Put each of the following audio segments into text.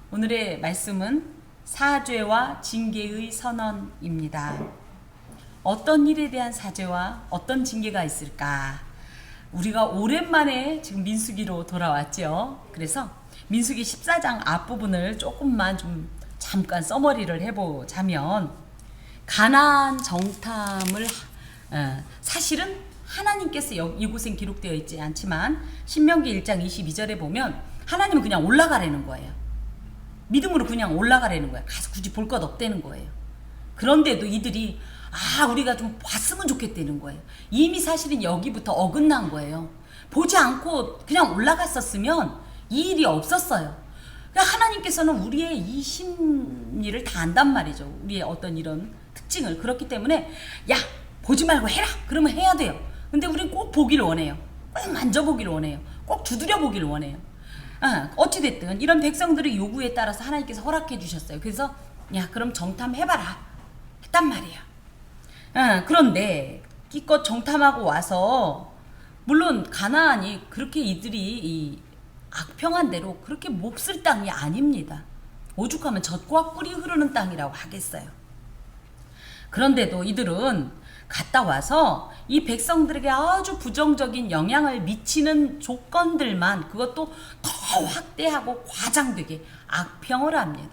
오늘의 말씀은 사죄와 징계의 선언입니다. 어떤 일에 대한 사죄와 어떤 징계가 있을까? 우리가 오랜만에 지금 민수기로 돌아왔죠. 그래서 민수기 14장 앞부분을 조금만 좀 잠깐 써머리를 해보자면, 가나안 정탐을 사실은 하나님께서 이곳엔 기록되어 있지 않지만 신명기 1장 22절에 보면 하나님은 그냥 올라가라는 거예요. 믿음으로 그냥 올라가라는 거야. 가서 굳이 볼 것 없다는 거예요. 그런데도 이들이 우리가 좀 봤으면 좋겠다는 거예요. 이미 사실은 여기부터 어긋난 거예요. 보지 않고 그냥 올라갔었으면 이 일이 없었어요. 그러니까 하나님께서는 우리의 이 심리를 다 안단 말이죠. 우리의 어떤 이런 특징을. 그렇기 때문에 보지 말고 해라! 그러면 해야 돼요. 근데 우리는 꼭 보기를 원해요. 꼭 만져보기를 원해요. 꼭 두드려 보기를 원해요. 어찌됐든 이런 백성들의 요구에 따라서 하나님께서 허락해 주셨어요. 그래서 그럼 정탐해봐라 했단 말이에요. 그런데 기껏 정탐하고 와서, 물론 가나안이 그렇게 이들이 이 악평한 대로 그렇게 몹쓸 땅이 아닙니다. 오죽하면 젖과 꿀이 흐르는 땅이라고 하겠어요. 그런데도 이들은 갔다 와서 이 백성들에게 아주 부정적인 영향을 미치는 조건들만, 그것도 더 확대하고 과장되게 악평을 합니다.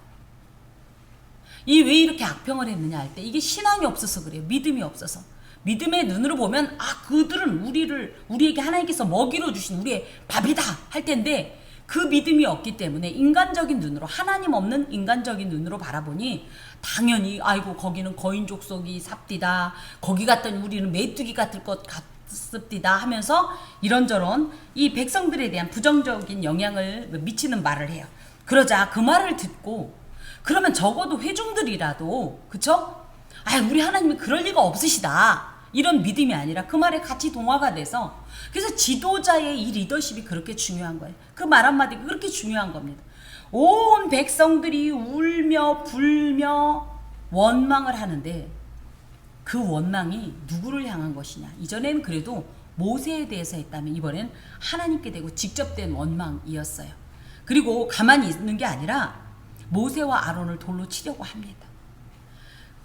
이 왜 이렇게 악평을 했느냐 할 때, 이게 신앙이 없어서 그래요. 믿음이 없어서. 믿음의 눈으로 보면 그들은 우리에게 하나님께서 먹이로 주신 우리의 밥이다 할 텐데, 그 믿음이 없기 때문에 인간적인 눈으로, 하나님 없는 인간적인 눈으로 바라보니 당연히 거기는 거인 족속이 삽디다, 거기 갔더니 우리는 메뚜기 같을 것 같습디다 하면서 이런저런 이 백성들에 대한 부정적인 영향을 미치는 말을 해요. 그러자 그 말을 듣고, 그러면 적어도 회중들이라도, 그쵸? 우리 하나님이 그럴 리가 없으시다, 이런 믿음이 아니라 그 말에 같이 동화가 돼서, 그래서 지도자의 이 리더십이 그렇게 중요한 거예요. 그 말 한마디가 그렇게 중요한 겁니다. 온 백성들이 울며 불며 원망을 하는데, 그 원망이 누구를 향한 것이냐. 이전에는 그래도 모세에 대해서 했다면 이번엔 하나님께 대고 직접 된 원망이었어요. 그리고 가만히 있는 게 아니라 모세와 아론을 돌로 치려고 합니다.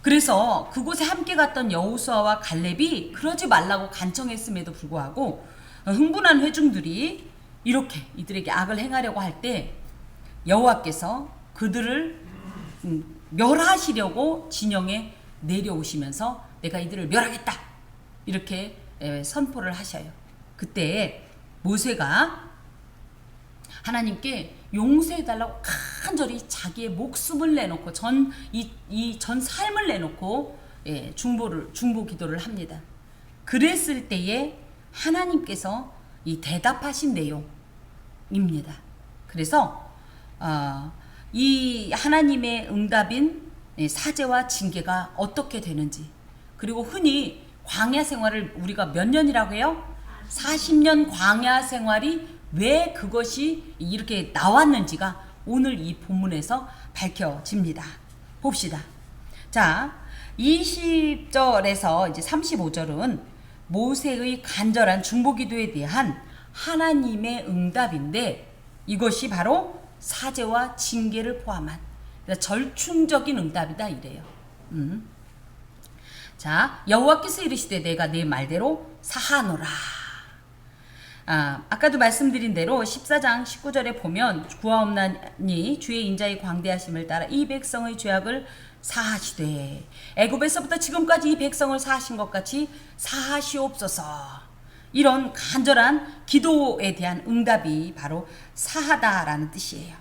그래서 그곳에 함께 갔던 여호수아와 갈렙이 그러지 말라고 간청했음에도 불구하고 흥분한 회중들이 이렇게 이들에게 악을 행하려고 할 때, 여호와께서 그들을 멸하시려고 진영에 내려오시면서 내가 이들을 멸하겠다, 이렇게 선포를 하셔요. 그때 모세가 하나님께 용서해달라고 간절히 자기의 목숨을 내놓고 전 삶을 내놓고 중보 기도를 합니다. 그랬을 때에 하나님께서 이 대답하신 내용입니다. 그래서 이 하나님의 응답인 사죄와 징계가 어떻게 되는지, 그리고 흔히 광야 생활을 우리가 몇 년이라고 해요? 40년 광야 생활이 왜 그것이 이렇게 나왔는지가 오늘 이 본문에서 밝혀집니다. 봅시다. 자, 20절에서 이제 35절은 모세의 간절한 중보기도에 대한 하나님의 응답인데, 이것이 바로 사죄와 징계를 포함한 절충적인 응답이다 이래요. 자, 여호와께서 이르시되 내가 내 말대로 사하노라. 아까도 말씀드린 대로 14장 19절에 보면 구하옵나니 주의 인자의 광대하심을 따라 이 백성의 죄악을 사하시되 애굽에서부터 지금까지 이 백성을 사하신 것 같이 사하시옵소서. 이런 간절한 기도에 대한 응답이 바로 사하다라는 뜻이에요.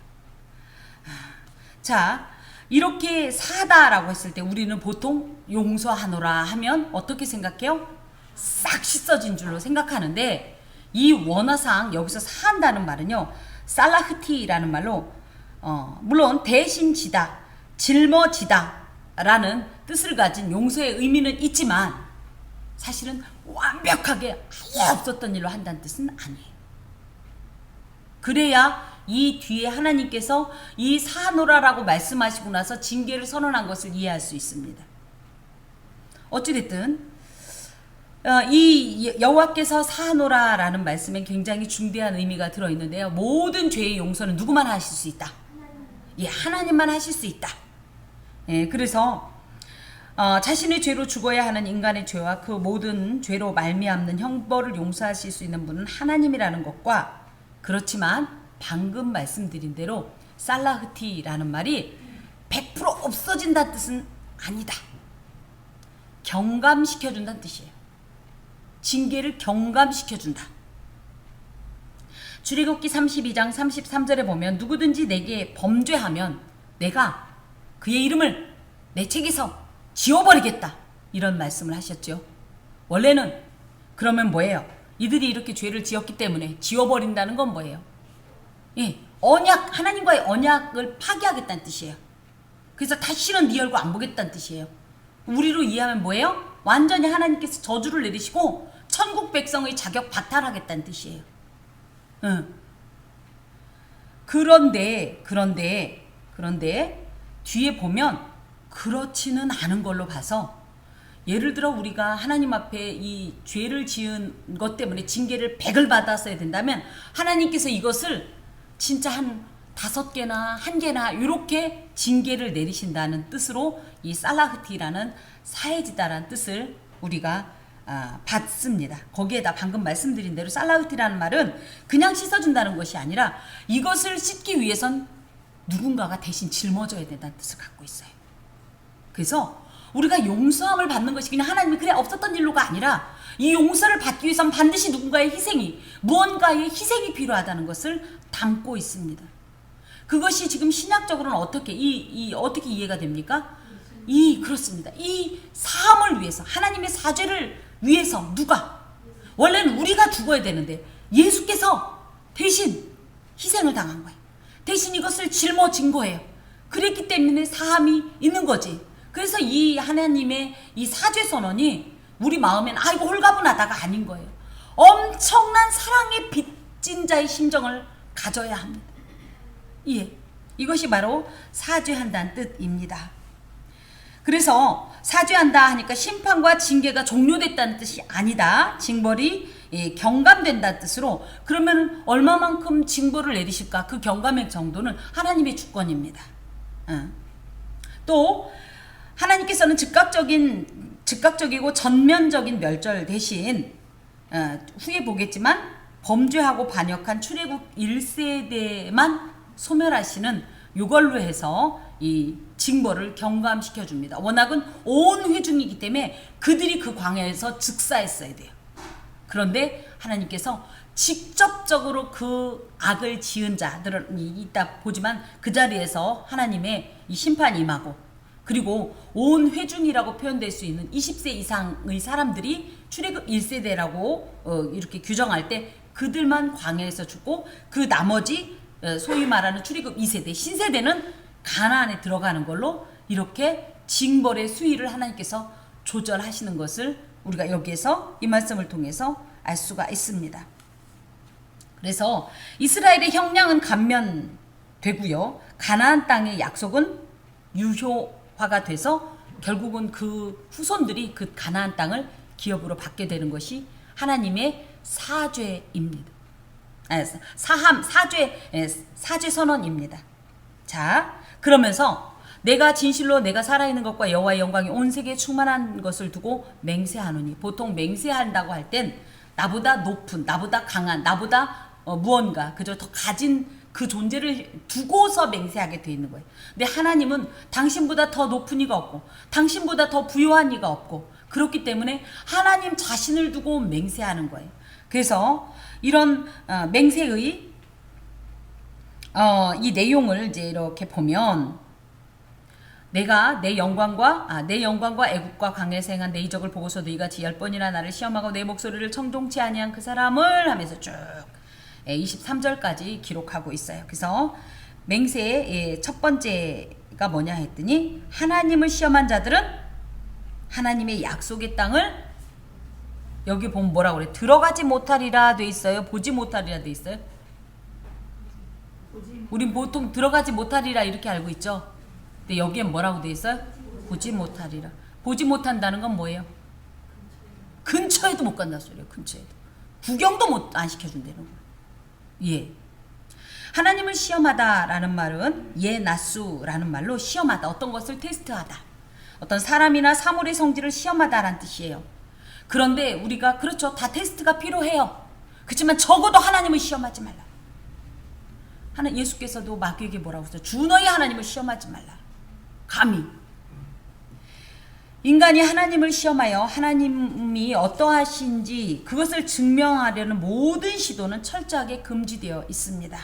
자, 이렇게 사하다라고 했을 때 우리는 보통 용서하노라 하면 어떻게 생각해요? 싹 씻어진 줄로 생각하는데, 이 원어상 여기서 사한다는 말은요, 살라흐티라는 말로 물론 대신 지다, 짊어지다 라는 뜻을 가진 용서의 의미는 있지만, 사실은 완벽하게 아예 없었던 일로 한다는 뜻은 아니에요. 그래야 이 뒤에 하나님께서 이 사노라라고 말씀하시고 나서 징계를 선언한 것을 이해할 수 있습니다. 어찌됐든 이 여호와께서 사노라라는 말씀에 굉장히 중대한 의미가 들어있는데요. 모든 죄의 용서는 누구만 하실 수 있다? 예, 하나님만 하실 수 있다. 예, 그래서 자신의 죄로 죽어야 하는 인간의 죄와 그 모든 죄로 말미암는 형벌을 용서하실 수 있는 분은 하나님이라는 것과, 그렇지만 방금 말씀드린 대로 살라흐티라는 말이 100% 없어진다는 뜻은 아니다. 경감시켜준다는 뜻이에요. 징계를 경감시켜준다. 출애굽기 32장 33절에 보면 누구든지 내게 범죄하면 내가 그의 이름을 내 책에서 지워버리겠다, 이런 말씀을 하셨죠. 원래는 그러면 뭐예요? 이들이 이렇게 죄를 지었기 때문에 지워버린다는 건 뭐예요? 예, 언약, 하나님과의 언약을 파기하겠다는 뜻이에요. 그래서 다시는 네 얼굴 안 보겠다는 뜻이에요. 우리로 이해하면 뭐예요? 완전히 하나님께서 저주를 내리시고 천국 백성의 자격 박탈하겠다는 뜻이에요. 그런데 뒤에 보면 그렇지는 않은 걸로 봐서, 예를 들어 우리가 하나님 앞에 이 죄를 지은 것 때문에 징계를 100을 받았어야 된다면 하나님께서 이것을 진짜 한 5개나 1개나 이렇게 징계를 내리신다는 뜻으로 이 살라흐티라는 사해지다라는 뜻을 우리가 받습니다. 거기에다 방금 말씀드린 대로 살라흐티라는 말은 그냥 씻어준다는 것이 아니라 이것을 씻기 위해선 누군가가 대신 짊어져야 된다는 뜻을 갖고 있어요. 그래서 우리가 용서함을 받는 것이 그냥 하나님이 그래 없었던 일로가 아니라, 이 용서를 받기 위해서는 반드시 누군가의 희생이, 무언가의 희생이 필요하다는 것을 담고 있습니다. 그것이 지금 신약적으로는 어떻게 어떻게 이해가 됩니까? 그렇습니다. 이 사함을 위해서, 하나님의 사죄를 위해서 누가, 원래는 우리가 죽어야 되는데 예수께서 대신 희생을 당한 거예요. 대신 이것을 짊어진 거예요. 그랬기 때문에 사함이 있는 거지. 그래서 이 하나님의 이 사죄 선언이 우리 마음엔 이거 홀가분하다가 아닌 거예요. 엄청난 사랑의 빚진 자의 심정을 가져야 합니다. 예, 이것이 바로 사죄한다는 뜻입니다. 그래서 사죄한다 하니까 심판과 징계가 종료됐다는 뜻이 아니다. 징벌이 경감된다는 뜻으로, 그러면 얼마만큼 징벌을 내리실까? 그 경감의 정도는 하나님의 주권입니다. 또 하나님께서는 즉각적이고 전면적인 멸절 대신 후에 보겠지만 범죄하고 반역한 출애굽 1세대만 소멸하시는 이걸로 해서 이 징벌을 경감시켜 줍니다. 워낙은 온 회중이기 때문에 그들이 그 광야에서 즉사했어야 돼요. 그런데 하나님께서 직접적으로 그 악을 지은 자들은 이따 보지만 그 자리에서 하나님의 이 심판이 임하고, 그리고 온 회중이라고 표현될 수 있는 20세 이상의 사람들이 출애굽 1세대라고 이렇게 규정할 때 그들만 광야에서 죽고, 그 나머지 소위 말하는 출애굽 2세대, 신세대는 가나안에 들어가는 걸로 이렇게 징벌의 수위를 하나님께서 조절하시는 것을 우리가 여기에서 이 말씀을 통해서 알 수가 있습니다. 그래서 이스라엘의 형량은 감면되고요, 가나안 땅의 약속은 유효화가 돼서 결국은 그 후손들이 그 가나안 땅을 기업으로 받게 되는 것이 하나님의 사죄입니다. 사죄 선언입니다. 자, 그러면서 내가 진실로 내가 살아있는 것과 여호와의 영광이 온 세계에 충만한 것을 두고 맹세하노니, 보통 맹세한다고 할 땐 나보다 높은, 나보다 강한, 나보다 무언가 그저 더 가진 그 존재를 두고서 맹세하게 돼 있는 거예요. 근데 하나님은 당신보다 더 높은 이가 없고 당신보다 더 부요한 이가 없고, 그렇기 때문에 하나님 자신을 두고 맹세하는 거예요. 그래서 이런 맹세의 이 내용을 이제 이렇게 보면, 내가 내 영광과 애국과 광야에서 행한 내 이적을 보고서도 이같이 10번이나 나를 시험하고 내 목소리를 청종치 아니한 그 사람을 하면서 쭉 23절까지 기록하고 있어요. 그래서 맹세의 첫 번째가 뭐냐 했더니, 하나님을 시험한 자들은 하나님의 약속의 땅을, 여기 보면 뭐라고 그래? 들어가지 못하리라 돼 있어요? 보지 못하리라 돼 있어요? 우린 보통 들어가지 못하리라 이렇게 알고 있죠? 근데 여기엔 뭐라고 돼 있어요? 보지 못하리라. 보지 못한다는 건 뭐예요? 근처에도 못 간다 소리예요. 근처에도. 구경도 안 시켜준다는 거예요. 예. 하나님을 시험하다라는 말은 예나수라는 말로 시험하다, 어떤 것을 테스트하다, 어떤 사람이나 사물의 성질을 시험하다라는 뜻이에요. 그런데 우리가 그렇죠, 다 테스트가 필요해요. 그렇지만 적어도 하나님을 시험하지 말라. 예수께서도 마귀에게 뭐라고 했어요? 주 너희 하나님을 시험하지 말라. 감히 인간이 하나님을 시험하여 하나님이 어떠하신지 그것을 증명하려는 모든 시도는 철저하게 금지되어 있습니다.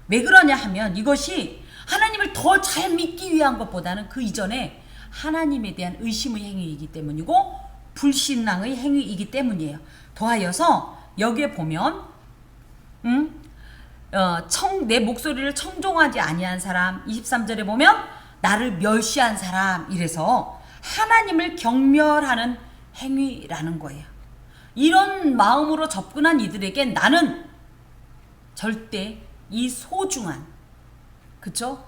왜 그러냐 하면 이것이 하나님을 더 잘 믿기 위한 것보다는 그 이전에 하나님에 대한 의심의 행위이기 때문이고 불신앙의 행위이기 때문이에요. 더하여서 여기에 보면 내 목소리를 청종하지 아니한 사람, 23절에 보면 나를 멸시한 사람, 이래서 하나님을 경멸하는 행위라는 거예요. 이런 마음으로 접근한 이들에게 나는 절대 이 소중한, 그쵸?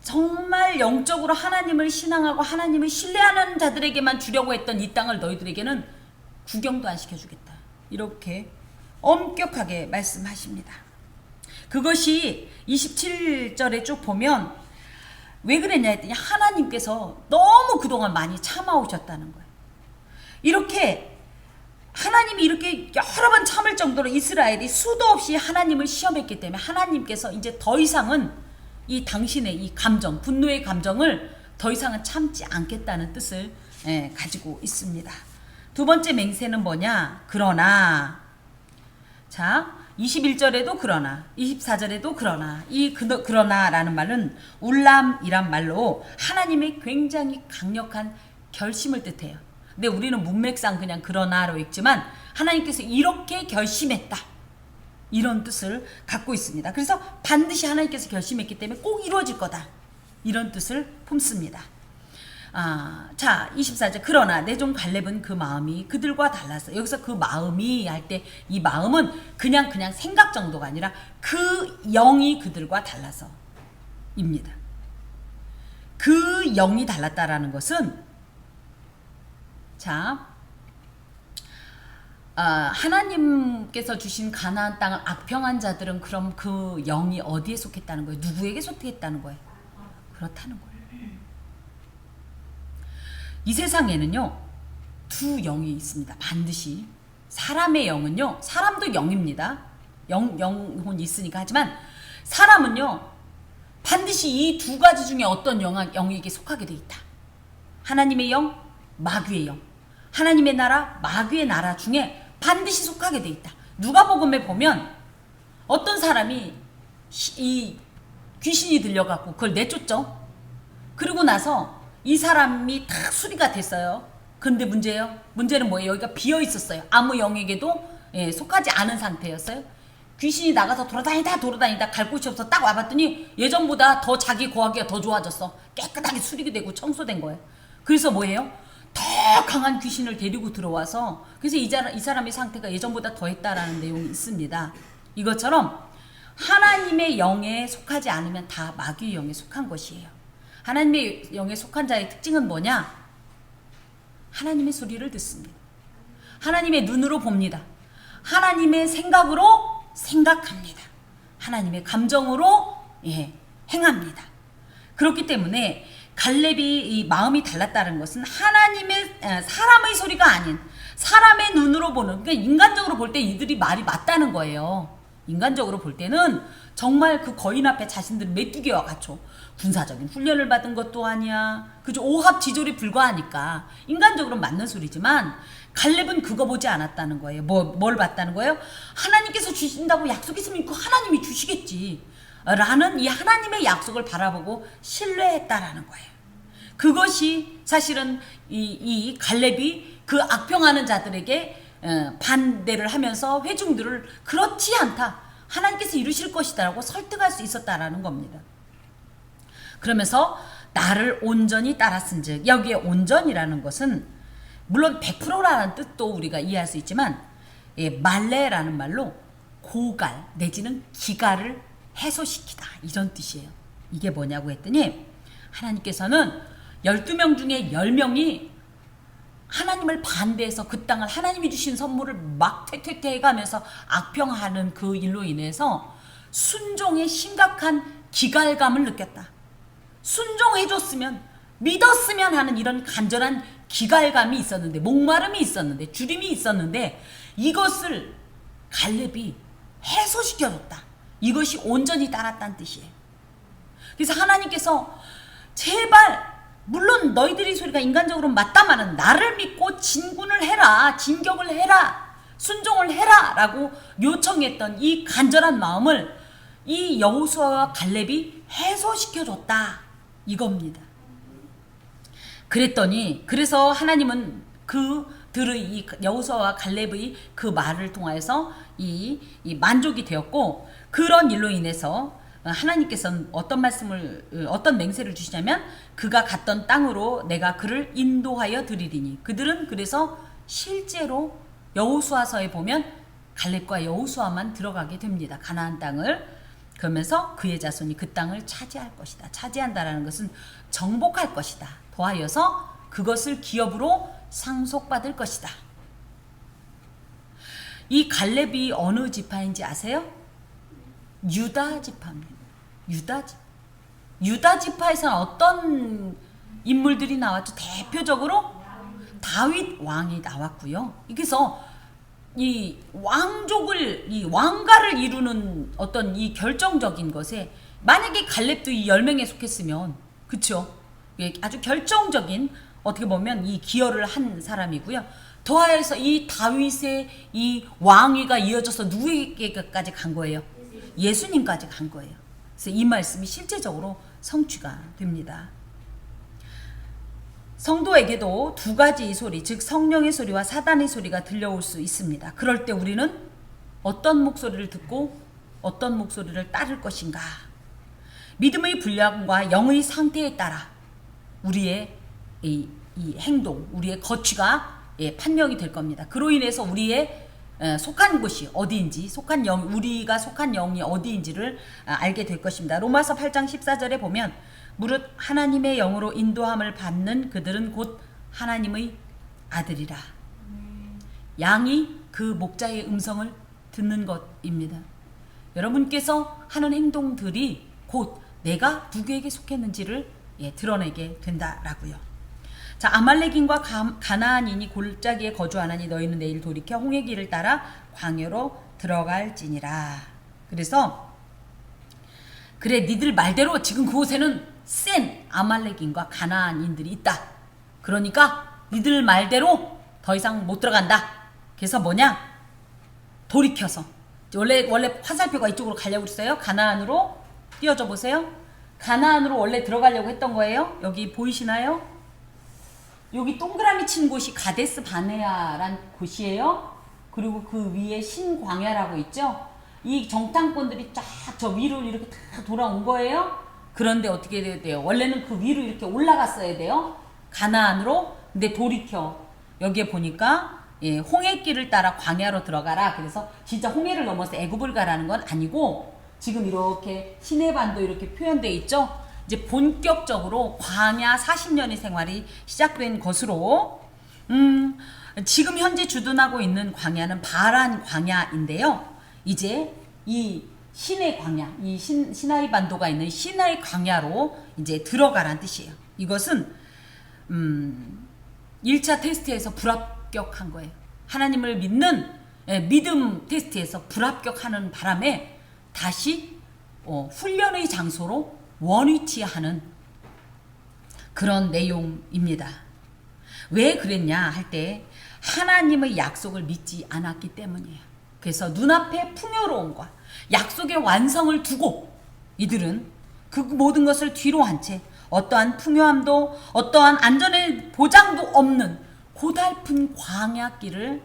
정말 영적으로 하나님을 신앙하고 하나님을 신뢰하는 자들에게만 주려고 했던 이 땅을 너희들에게는 구경도 안 시켜주겠다. 이렇게 엄격하게 말씀하십니다. 그것이 27절에 쭉 보면 왜 그랬냐 했더니 하나님께서 너무 그동안 많이 참아오셨다는 거예요. 이렇게 하나님이 이렇게 여러 번 참을 정도로 이스라엘이 수도 없이 하나님을 시험했기 때문에 하나님께서 이제 더 이상은 이 당신의 이 감정, 분노의 감정을 더 이상은 참지 않겠다는 뜻을 가지고 있습니다. 두 번째 맹세는 뭐냐? 그러나, 자 21절에도 그러나, 24절에도 그러나, 이 그러나라는 말은 울람이란 말로 하나님의 굉장히 강력한 결심을 뜻해요. 근데 우리는 문맥상 그냥 그러나로 읽지만 하나님께서 이렇게 결심했다, 이런 뜻을 갖고 있습니다. 그래서 반드시 하나님께서 결심했기 때문에 꼭 이루어질 거다, 이런 뜻을 품습니다. 자 24절 그러나 내 종 갈렙은 그 마음이 그들과 달라서, 여기서 그 마음이 할 때 이 마음은 그냥 생각 정도가 아니라 그 영이 그들과 달라서 입니다. 그 영이 달랐다라는 것은, 자 하나님께서 주신 가나안 땅을 악평한 자들은 그럼 그 영이 어디에 속했다는 거예요? 누구에게 속했다는 거예요? 그렇다는 거예요. 이 세상에는요 두 영이 있습니다. 반드시. 사람의 영은요, 사람도 영입니다. 영혼이 있으니까. 하지만 사람은요 반드시 이 두 가지 중에 어떤 영에게 속하게 돼 있다. 하나님의 영, 마귀의 영. 하나님의 나라, 마귀의 나라 중에 반드시 속하게 돼 있다. 누가복음에 보면 어떤 사람이 이 귀신이 들려갖고 그걸 내쫓죠. 그리고 나서 이 사람이 다 수리가 됐어요. 근데 문제는 뭐예요? 여기가 비어 있었어요. 아무 영에게도 속하지 않은 상태였어요. 귀신이 나가서 돌아다니다 갈 곳이 없어 딱 와봤더니 예전보다 더 자기 고하기가 더 좋아졌어. 깨끗하게 수리가 되고 청소된 거예요. 그래서 뭐예요? 더 강한 귀신을 데리고 들어와서, 그래서 이 사람의 상태가 예전보다 더했다라는 내용이 있습니다. 이것처럼 하나님의 영에 속하지 않으면 다 마귀의 영에 속한 것이에요. 하나님의 영에 속한 자의 특징은 뭐냐? 하나님의 소리를 듣습니다. 하나님의 눈으로 봅니다. 하나님의 생각으로 생각합니다. 하나님의 감정으로 행합니다. 그렇기 때문에 갈렙이 이 마음이 달랐다는 것은 사람의 소리가 아닌 사람의 눈으로 보는, 그러니까 인간적으로 볼 때 이들이 말이 맞다는 거예요. 인간적으로 볼 때는 정말 그 거인 앞에 자신들 메뚜기와 같죠. 군사적인 훈련을 받은 것도 아니야. 그죠? 오합지졸이 불과하니까 인간적으로 맞는 소리지만 갈렙은 그거 보지 않았다는 거예요. 뭘 봤다는 거예요? 하나님께서 주신다고 약속했으면 그 하나님이 주시겠지 라는 이 하나님의 약속을 바라보고 신뢰했다라는 거예요. 그것이 사실은 이 갈렙이 그 악평하는 자들에게 반대를 하면서 회중들을 그렇지 않다, 하나님께서 이루실 것이다라고 설득할 수 있었다라는 겁니다. 그러면서 나를 온전히 따랐은즉, 여기에 온전이라는 것은 물론 100%라는 뜻도 우리가 이해할 수 있지만 말레라는 말로 고갈 내지는 기갈을 해소시키다, 이런 뜻이에요. 이게 뭐냐고 했더니 하나님께서는 12명 중에 10명이 하나님을 반대해서 그 땅을 하나님이 주신 선물을 막 퇴퇴퇴 해가면서 악평하는 그 일로 인해서 순종의 심각한 기갈감을 느꼈다. 순종해줬으면, 믿었으면 하는 이런 간절한 기갈감이 있었는데, 목마름이 있었는데, 주림이 있었는데, 이것을 갈렙이 해소시켜줬다. 이것이 온전히 따랐다는 뜻이에요. 그래서 하나님께서 제발, 물론 너희들이 소리가 인간적으로 맞다마는 나를 믿고 진군을 해라, 진격을 해라, 순종을 해라 라고 요청했던 이 간절한 마음을 이 여호수아와 갈렙이 해소시켜줬다 이겁니다. 그래서 하나님은 그들의 이 여호수아와 갈렙의 그 말을 통하여서 이 만족이 되었고, 그런 일로 인해서 하나님께서는 어떤 맹세를 주시냐면, 그가 갔던 땅으로 내가 그를 인도하여 드리리니. 그들은 그래서 실제로 여호수아서에 보면 갈렙과 여호수아만 들어가게 됩니다. 가나안 땅을. 그러면서 그의 자손이 그 땅을 차지할 것이다. 차지한다라는 것은 정복할 것이다. 더하여서 그것을 기업으로 상속받을 것이다. 이 갈렙이 어느 지파인지 아세요? 유다 지파입니다. 유다 지파에서는 어떤 인물들이 나왔죠? 대표적으로 다윗 왕이 나왔고요. 그래서 이 왕족을, 이 왕가를 이루는 어떤 이 결정적인 것에, 만약에 갈렙도 이 10명에 속했으면, 그쵸? 아주 결정적인, 어떻게 보면 이 기여를 한 사람이고요. 더하여서 이 다윗의 이 왕위가 이어져서 누구에게까지 간 거예요? 예수님까지 간 거예요. 그래서 이 말씀이 실제적으로 성취가 됩니다. 성도에게도 두 가지 소리, 즉 성령의 소리와 사단의 소리가 들려올 수 있습니다. 그럴 때 우리는 어떤 목소리를 듣고 어떤 목소리를 따를 것인가? 믿음의 분량과 영의 상태에 따라 우리의 이 행동, 우리의 거취가 판명이 될 겁니다. 그로 인해서 우리의 속한 곳이 어디인지, 우리가 속한 영이 어디인지를 알게 될 것입니다. 로마서 8장 14절에 보면, 무릇 하나님의 영으로 인도함을 받는 그들은 곧 하나님의 아들이라. 양이 그 목자의 음성을 듣는 것입니다. 여러분께서 하는 행동들이 곧 내가 누구에게 속했는지를 드러내게 된다라고요. 자, 아말렉인과 가나안인이 골짜기에 거주하나니 너희는 내일 돌이켜 홍해 길을 따라 광야로 들어갈지니라. 그래서 그래, 니들 말대로 지금 그곳에는 센 아말렉인과 가나안인들이 있다. 그러니까 니들 말대로 더 이상 못 들어간다. 그래서 뭐냐? 돌이켜서, 원래 화살표가 이쪽으로 가려고 했어요. 가나안으로 띄워줘 보세요. 가나안으로 원래 들어가려고 했던 거예요. 여기 보이시나요? 여기 동그라미 친 곳이 가데스 바네아란 곳이에요. 그리고 그 위에 신광야라고 있죠. 이 정탐꾼들이 쫙 저 위로 이렇게 다 돌아온 거예요. 그런데 어떻게 해야 돼요? 원래는 그 위로 이렇게 올라갔어야 돼요. 가나안으로. 근데 돌이켜 여기에 보니까 홍해길을 따라 광야로 들어가라. 그래서 진짜 홍해를 넘어서 애굽을 가라는 건 아니고, 지금 이렇게 시내반도 이렇게 표현되어 있죠. 이제 본격적으로 광야 40년의 생활이 시작된 것으로, 지금 현재 주둔하고 있는 광야는 바란 광야인데요. 이제 이 신의 광야, 이 시나이 반도가 있는 시나이 광야로 이제 들어가란 뜻이에요. 이것은 1차 테스트에서 불합격한 거예요. 하나님을 믿는 믿음 테스트에서 불합격하는 바람에 다시 훈련의 장소로 원위치하는 그런 내용입니다. 왜 그랬냐 할 때 하나님의 약속을 믿지 않았기 때문이에요. 그래서 눈앞에 풍요로움과 약속의 완성을 두고 이들은 그 모든 것을 뒤로 한 채 어떠한 풍요함도 어떠한 안전의 보장도 없는 고달픈 광야길을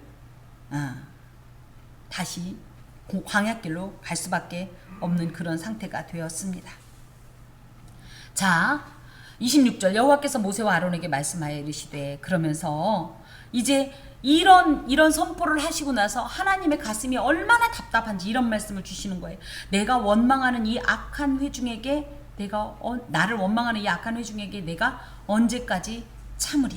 다시 광야길로 갈 수밖에 없는 그런 상태가 되었습니다. 자, 26절 여호와께서 모세와 아론에게 말씀하여 이르시되, 그러면서 이제 이런 선포를 하시고 나서 하나님의 가슴이 얼마나 답답한지 이런 말씀을 주시는 거예요. 내가 원망하는 이 악한 회중에게 나를 원망하는 이 악한 회중에게 내가 언제까지 참으랴.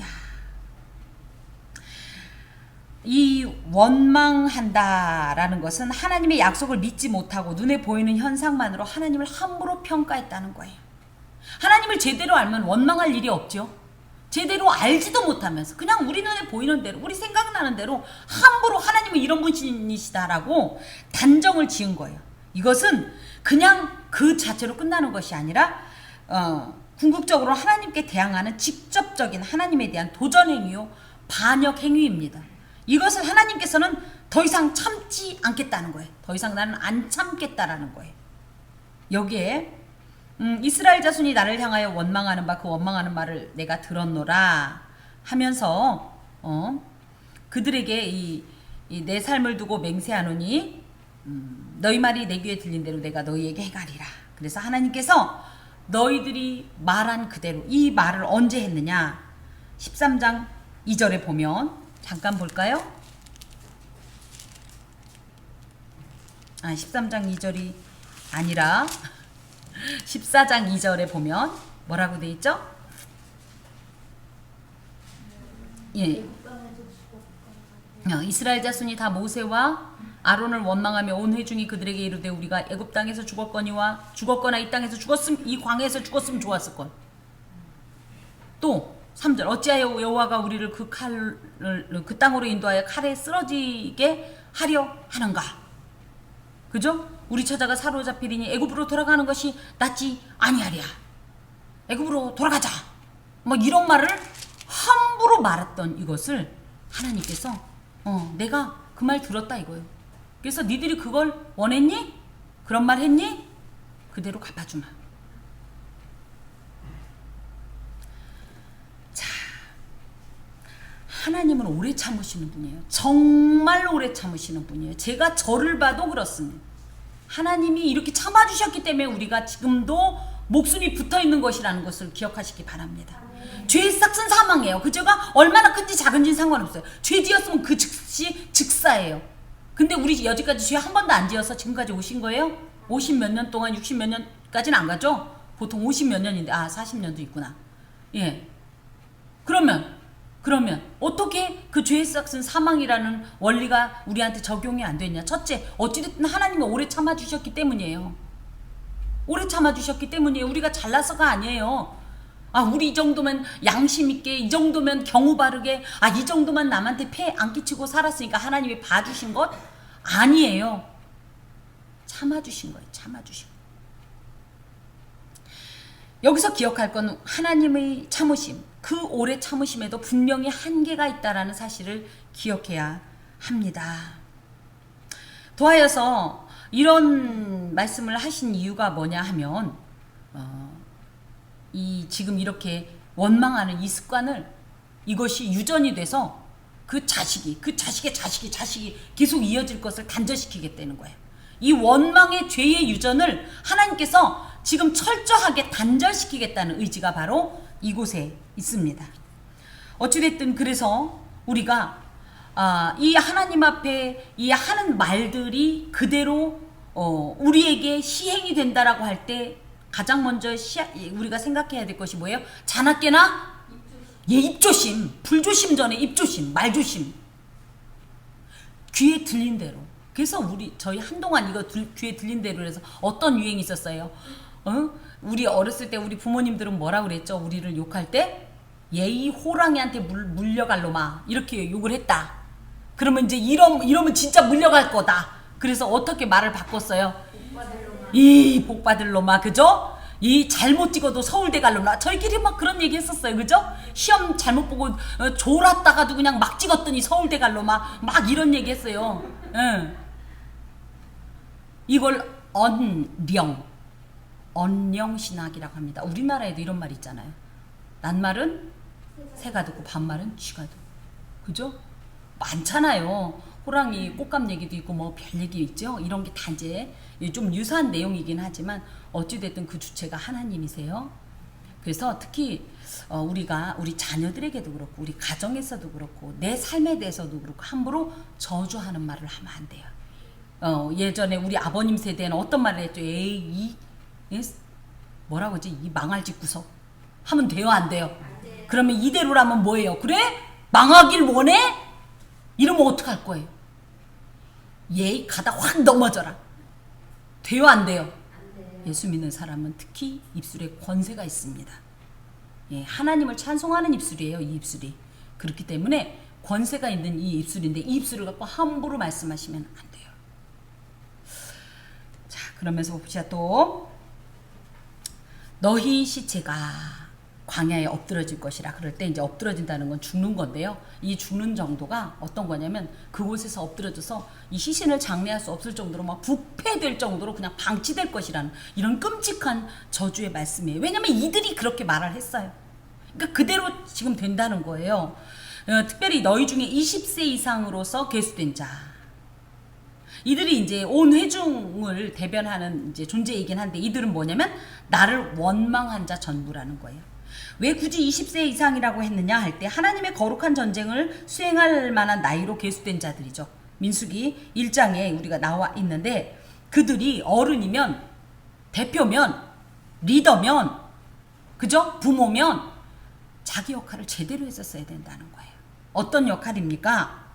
이 원망한다라는 것은 하나님의 약속을 믿지 못하고 눈에 보이는 현상만으로 하나님을 함부로 평가했다는 거예요. 하나님을 제대로 알면 원망할 일이 없죠. 제대로 알지도 못하면서 그냥 우리 눈에 보이는 대로 우리 생각나는 대로 함부로 하나님은 이런 분이시다라고 단정을 지은 거예요. 이것은 그냥 그 자체로 끝나는 것이 아니라 궁극적으로 하나님께 대항하는 직접적인 하나님에 대한 도전 행위요 반역 행위입니다. 이것을 하나님께서는 더 이상 참지 않겠다는 거예요. 더 이상 나는 안 참겠다라는 거예요. 여기에 이스라엘 자손이 나를 향하여 원망하는 바 그 원망하는 말을 내가 들었노라 하면서 그들에게 이 내 삶을 두고 맹세하노니 너희 말이 내 귀에 들린 대로 내가 너희에게 행하리라. 그래서 하나님께서 너희들이 말한 그대로 이 말을 언제 했느냐 13장 2절에 보면 잠깐 볼까요? 13장 2절이 아니라 14장 2절에 보면 뭐라고 돼 있죠? 예. 이스라엘 자손이 다 모세와 아론을 원망하며 온 회중이 그들에게 이르되 우리가 애굽 땅에서 죽었거나 이 땅에서 죽었음 이 광야에서 죽었으면 좋았을 걸. 또 3절 어찌하여 여호와가 우리를 그 땅으로 인도하여 칼에 쓰러지게 하려 하는가. 그죠? 우리 처자가 사로잡히리니 애굽으로 돌아가는 것이 낫지 아니하랴. 애굽으로 돌아가자. 뭐 이런 말을 함부로 말했던 이것을 하나님께서 내가 그 말 들었다 이거예요. 그래서 니들이 그걸 원했니? 그런 말 했니? 그대로 갚아주마. 자, 하나님은 오래 참으시는 분이에요. 정말 오래 참으시는 분이에요. 제가 저를 봐도 그렇습니다. 하나님이 이렇게 참아주셨기 때문에 우리가 지금도 목숨이 붙어있는 것이라는 것을 기억하시기 바랍니다. 죄의 싹은 사망이에요. 그 죄가 얼마나 큰지 작은지는 상관없어요. 죄 지었으면 그 즉시 즉사예요. 근데 우리 여지까지 죄 한 번도 안 지어서 지금까지 오신 거예요? 50 몇 년 동안 60 몇 년까지는 안 가죠? 보통 50 몇 년인데 40년도 있구나. 예. 그러면 어떻게 그 죄의 싹은 사망이라는 원리가 우리한테 적용이 안 됐냐? 첫째, 어찌됐든 하나님이 오래 참아주셨기 때문이에요. 오래 참아주셨기 때문이에요. 우리가 잘나서가 아니에요. 우리 이 정도면 양심 있게, 이 정도면 경우 바르게, 이 정도만 남한테 폐 안 끼치고 살았으니까 하나님이 봐주신 것 아니에요. 참아주신 거예요. 참아주신 거. 여기서 기억할 건 하나님의 참으심, 그 오래 참으심에도 분명히 한계가 있다라는 사실을 기억해야 합니다. 더하여서 이런 말씀을 하신 이유가 뭐냐 하면 이 지금 이렇게 원망하는 이 습관을 이것이 유전이 돼서 그 자식이 계속 이어질 것을 단절시키겠다는 거예요. 이 원망의 죄의 유전을 하나님께서 지금 철저하게 단절시키겠다는 의지가 바로 이곳에 있습니다. 어찌됐든 그래서 우리가 이 하나님 앞에 이 하는 말들이 그대로 우리에게 시행이 된다라고 할 때 가장 먼저 우리가 생각해야 될 것이 뭐예요? 자나깨나 입조심, 불조심 전에 입조심, 말조심. 귀에 들린 대로. 그래서 저희 한동안 이거 귀에 들린 대로 해서 어떤 유행이 있었어요? 우리 어렸을 때 우리 부모님들은 뭐라 그랬죠? 우리를 욕할 때 예이 호랑이한테 물려갈 놈아 이렇게 욕을 했다. 그러면 이제 이러면 진짜 물려갈 거다. 그래서 어떻게 말을 바꿨어요? 이 복받을 놈아, 그죠? 이 잘못 찍어도 서울대 갈 놈아. 저희끼리 막 그런 얘기 했었어요, 그죠? 시험 잘못 보고 졸았다가도 그냥 막 찍었더니 서울대 갈 놈아. 막 이런 얘기 했어요. 이걸 언령신학이라고 합니다. 우리나라에도 이런 말 있잖아요. 낱말은 새가 듣고 반말은 쥐가 듣고. 그죠? 많잖아요. 호랑이 꽃감 얘기도 있고 뭐 별 얘기 있죠. 이런 게 다 이제 좀 유사한 내용이긴 하지만 어찌됐든 그 주체가 하나님이세요. 그래서 특히 우리 자녀들에게도 그렇고 우리 가정에서도 그렇고 내 삶에 대해서도 그렇고 함부로 저주하는 말을 하면 안 돼요. 예전에 우리 아버님 세대에는 어떤 말을 했죠? 뭐라고 하지? 이 망할 짓구석 하면 돼요, 안 돼요? 그러면 이대로라면 뭐예요? 그래? 망하길 원해? 이러면 어떡할 거예요? 예의 가다 확 넘어져라. 돼요, 안 돼요? 예수 믿는 사람은 특히 입술에 권세가 있습니다. 예, 하나님을 찬송하는 입술이에요, 이 입술이. 그렇기 때문에 권세가 있는 이 입술인데 이 입술을 갖고 함부로 말씀하시면 안 돼요. 자, 그러면서 봅시다. 또 너희 시체가 광야에 엎드러질 것이라. 그럴 때 이제 엎드러진다는 건 죽는 건데요. 이 죽는 정도가 어떤 거냐면 그곳에서 엎드러져서 이 시신을 장례할 수 없을 정도로 막 부패될 정도로 그냥 방치될 것이라는 이런 끔찍한 저주의 말씀이에요. 왜냐면 이들이 그렇게 말을 했어요. 그러니까 그대로 지금 된다는 거예요. 특별히 너희 중에 20세 이상으로서 계수된 자. 이들이 이제 온 회중을 대변하는 이제 존재이긴 한데 이들은 뭐냐면 나를 원망한 자 전부라는 거예요. 왜 굳이 20세 이상이라고 했느냐 할 때 하나님의 거룩한 전쟁을 수행할 만한 나이로 계수된 자들이죠. 민수기 1장에 우리가 나와 있는데 그들이 어른이면 대표면 리더면 그죠? 부모면 자기 역할을 제대로 했었어야 된다는 거예요. 어떤 역할입니까?